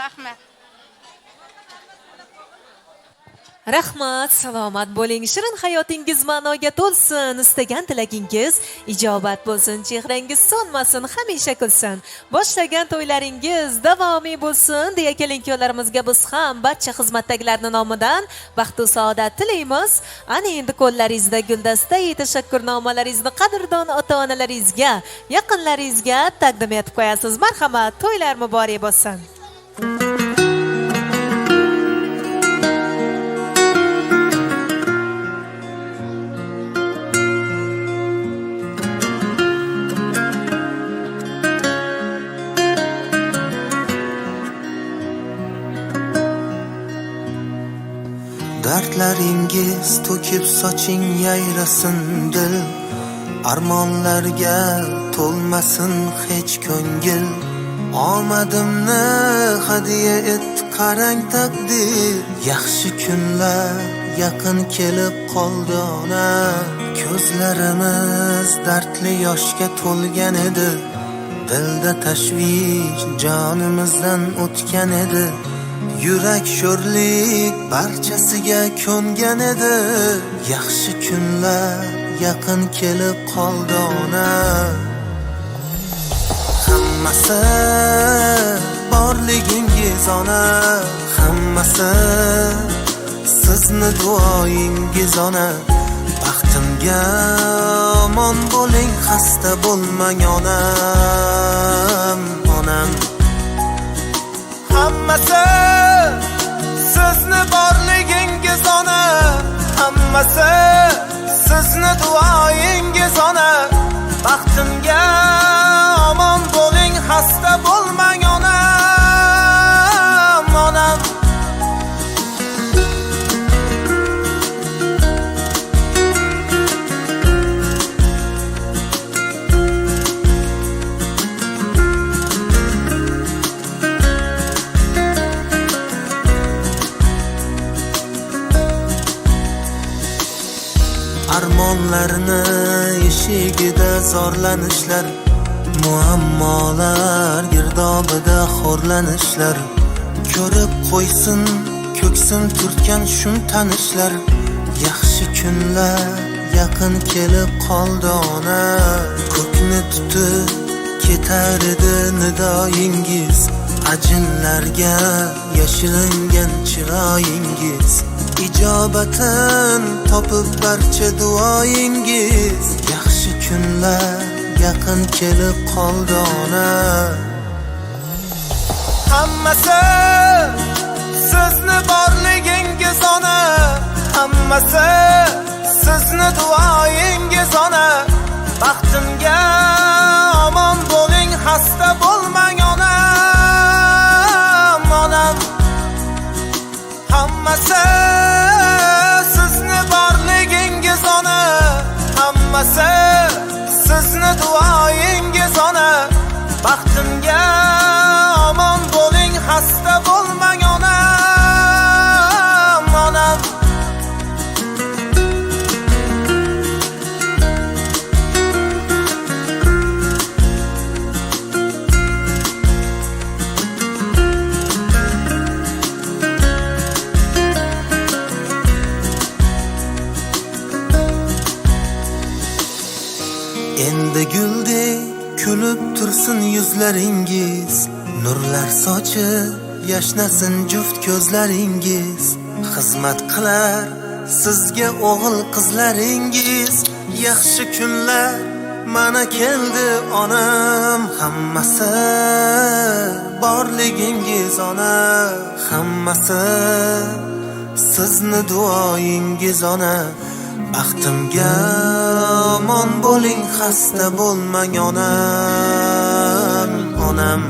Rahmat. Rahmat, salomat bo'ling. Shirin hayotingiz ma'noga to'lsin. Istagan tilagingiz ijobat bo'lsin. Chehrangiz so'nmasin, hamisha kulsin. Boshlagan to'ylaringiz davomiy bo'lsin deya kelinko'larimizga biz ham barcha xizmatdagilarning nomidan baxt va saodat tilaymiz. Ana endi qo'llaringizda guldastai tashakkurnomalaringizni qadrdon ota-onalaringizga, yaqinlaringizga taqdim etib qo'yasiz. Marhamat, to'ylar muborak bo'lsin. Dardlaringiz to'kib soching yayrasin dil, armonlarga to'lmasin hech ko'ngil. Omadimni hadiya etdi qarang taqdir, yaxshi kunlar yaqin kelib qoldi ona. Ko'zlarimiz dardli yoshga to'lgan edi, dilda tashvish jonimizdan o'tgan edi. Yurak sho'rlik barchasiga ko'ngan edi, yaxshi kunlar yaqin kelib qoldi ona. Hammasi borligingiz ona, hammasi sizni duoyingiz ona. Baxtimga omon bo'ling, xasta bo'lmang onam, onam. Hammasi sizni borligingiz ona, hammasi sizni duoyingiz ona. Baxtimga omon bo'ling, xasta bo'lmang onam, onam. Armonlarni eshigida zorlanishlar, muammolar girdobida xo'rlanishlar. Ko'rib qo'ysin ko'ksim turtgan shum tanishlar, yaxshi kunlar yaqin kelib qoldi ona. Ko'kni tutib ketar edi nidoyingiz, ajinlarga yashiringan chiroyingiz. İcobatin topib barcha duoyingiz, yaxshi kunlar yaqin kelib qoldi ona. Hammasi sizni borligingiz ona, hammasi sizni duoyingiz ona. Baxtimga omon bo'ling, xasta bo'lmang onam, onam. Hammasi sizni borligingiz ona, hammasi sizni duoyingiz ona. Baxtimga omon bo'ling, xasta bo'lmang onam, onam. Endi guldek kulib tursin yuzlaringiz, nurlar sochib yashnasin juft ko'zlaringiz. Xizmat qilar sizga o'g'il qizlaringiz, yaxshi kunlar mana keldi onam. Hammasi borligingiz ona, hammasi sizni duoyingiz ona. Baxtimga omon bo'ling, xasta bo'lmang onam, onam.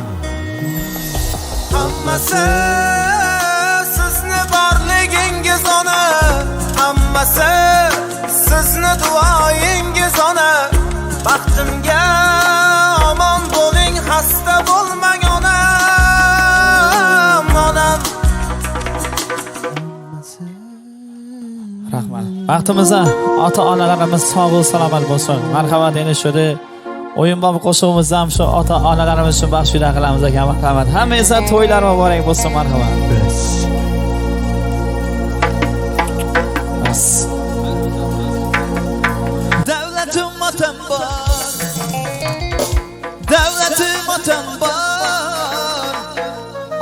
Hammasi sizni borligingiz ona, hammasi sizni duoyingiz ona. Baxtimga omon bo'ling, xasta bo'lmang onam, onam. Rahmat. Vaqtimizda ota-onalarimiz sog' va salomat bo'lsin. Marhamat, endi shuni O'yinbop qo'shig'imizni ham shu ota-onalarimiz uchun baxshida qilamiz ekan. Marhamat. Hammangizga to'ylar muborak bo'lsin, marhamat. Bas. Davlatim otam bor, davlatim otam bor,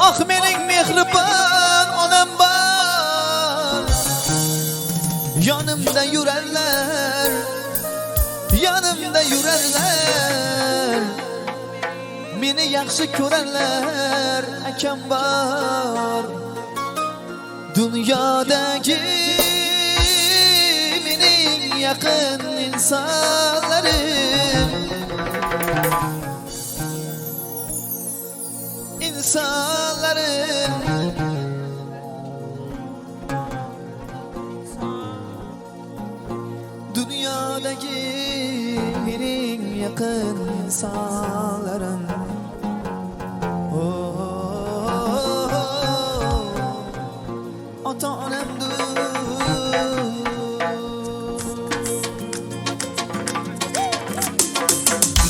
ah mening mehribon onam bor. Yonimda yurarlar, yonimda yurarlar, meni yaxshi ko'rarlar, akam bor. Dunyodagi mening yaqin insonlarim, insonlarim. Dunyodagi mening yaqin insonlarim. Ota-onamdir.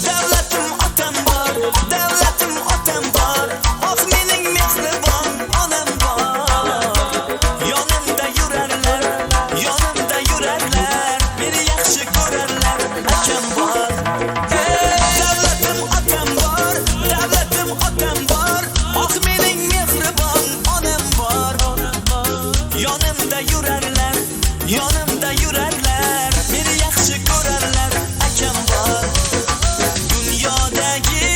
Davlatim otam bor, davlatim otam bor, oh mening mehribon onam bor. Yonimda yurarlar, yonimda yurarlar, meni yaxshi ko'rarlar, akam bor. Davlatim otam bor, davlatim otam bor, oh mening mehribon onam bor. Yonimda yurarlar, yonimda yurarlar, meni yaxshi ko'rarlar, akam bor. Dunyodagi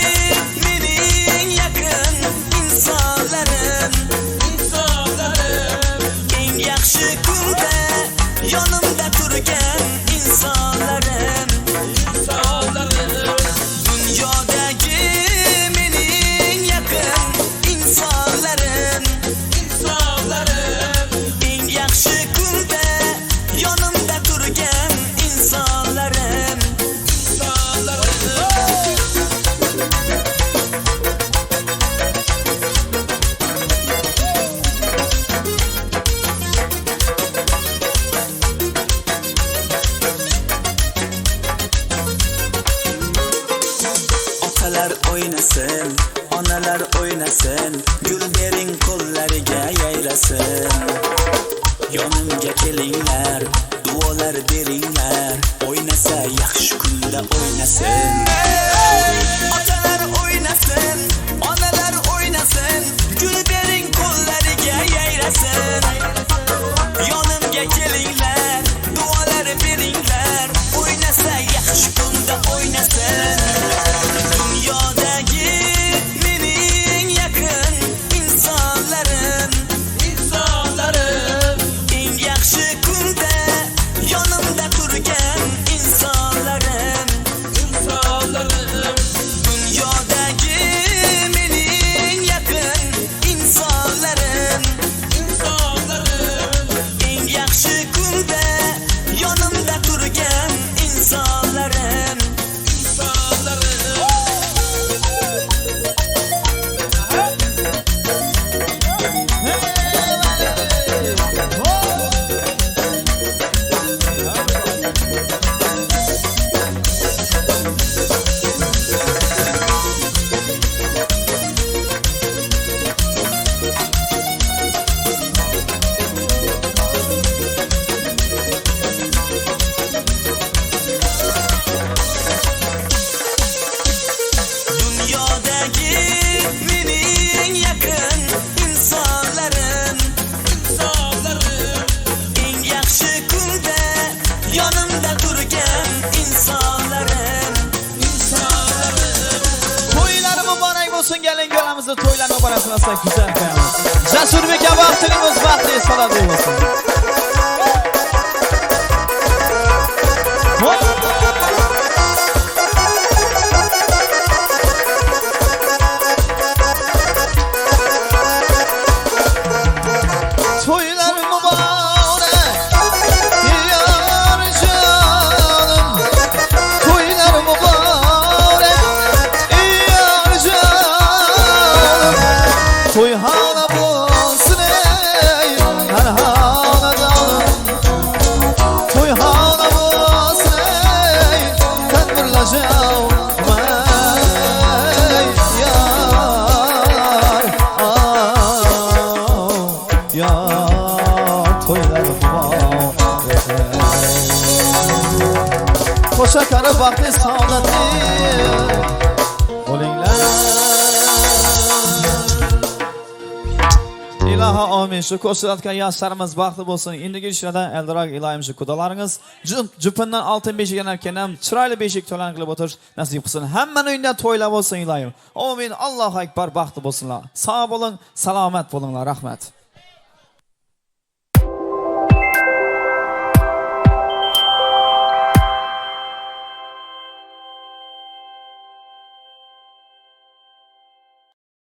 mening yaqin insonlarim, insonlarim. Eng yaxshi kunda yonimda turgan insonlarim, insonlarim. Dunyodagi mening yaqin insonlarim, insonlarim. Eng yaxshi kunda yonimda turgan insonlarim, otalar o'ynasin, onalar o'ynasin, gul bering qo'llariga yayrasin. Yonimga kelinglar, duolar beringlar, o'ynasa yaxshi kunda o'ynasin. Otalar o'ynasin, onalar o'ynasin, gul bering qo'llariga yayrasin. Yonimga kelinglar, duolar beringlar, o'ynasa yaxshi kunda o'ynasin. Dunyodagi mening yaqin insonlarim, insonlarim. Eng yaxshi kunda yonimda turgan insonlarim, insonlarim. Dunyodagi mening yaqin insonlarim, insonlarim. Eng yaxshi kunda yonimda turgan insonlarim, insonlarim. Dunyodagi mening yaqin insonlarim, insonlarim. Eng yaxshi kunda yonimda turgan insonlarim, insonlarim. To'ylar muborak bo'lsin, keling yo'lamizda to'ylar muborak bo'lsin, güzel qo'yamiz. Jasurbek abahtinimiz baxtli salatli bo'lsin. Toylar mübarek, yar canım. Toylar mübarek, yar canım. Toy hala bulsun ey, her hala ya to'ylar muborak. Qo'sha qarib vaqti saodatli bo'linglar. Ilohi amin. Shu ko'rsatgan yoshlarimiz baxtli bo'lsin. Endigi ishlardan eldiroq ilohim shu qudalaringiz jupindan oltin beshik ekan ham chiroyli beshik to'lan qilib o'tirish nasib qilsin. Hammaning uyida to'ylar bo'lsin ilohim. Amin. Allohu akbar, baxtli bo'lsinlar. Sog' bo'ling, salomat bo'linglar. Rahmat.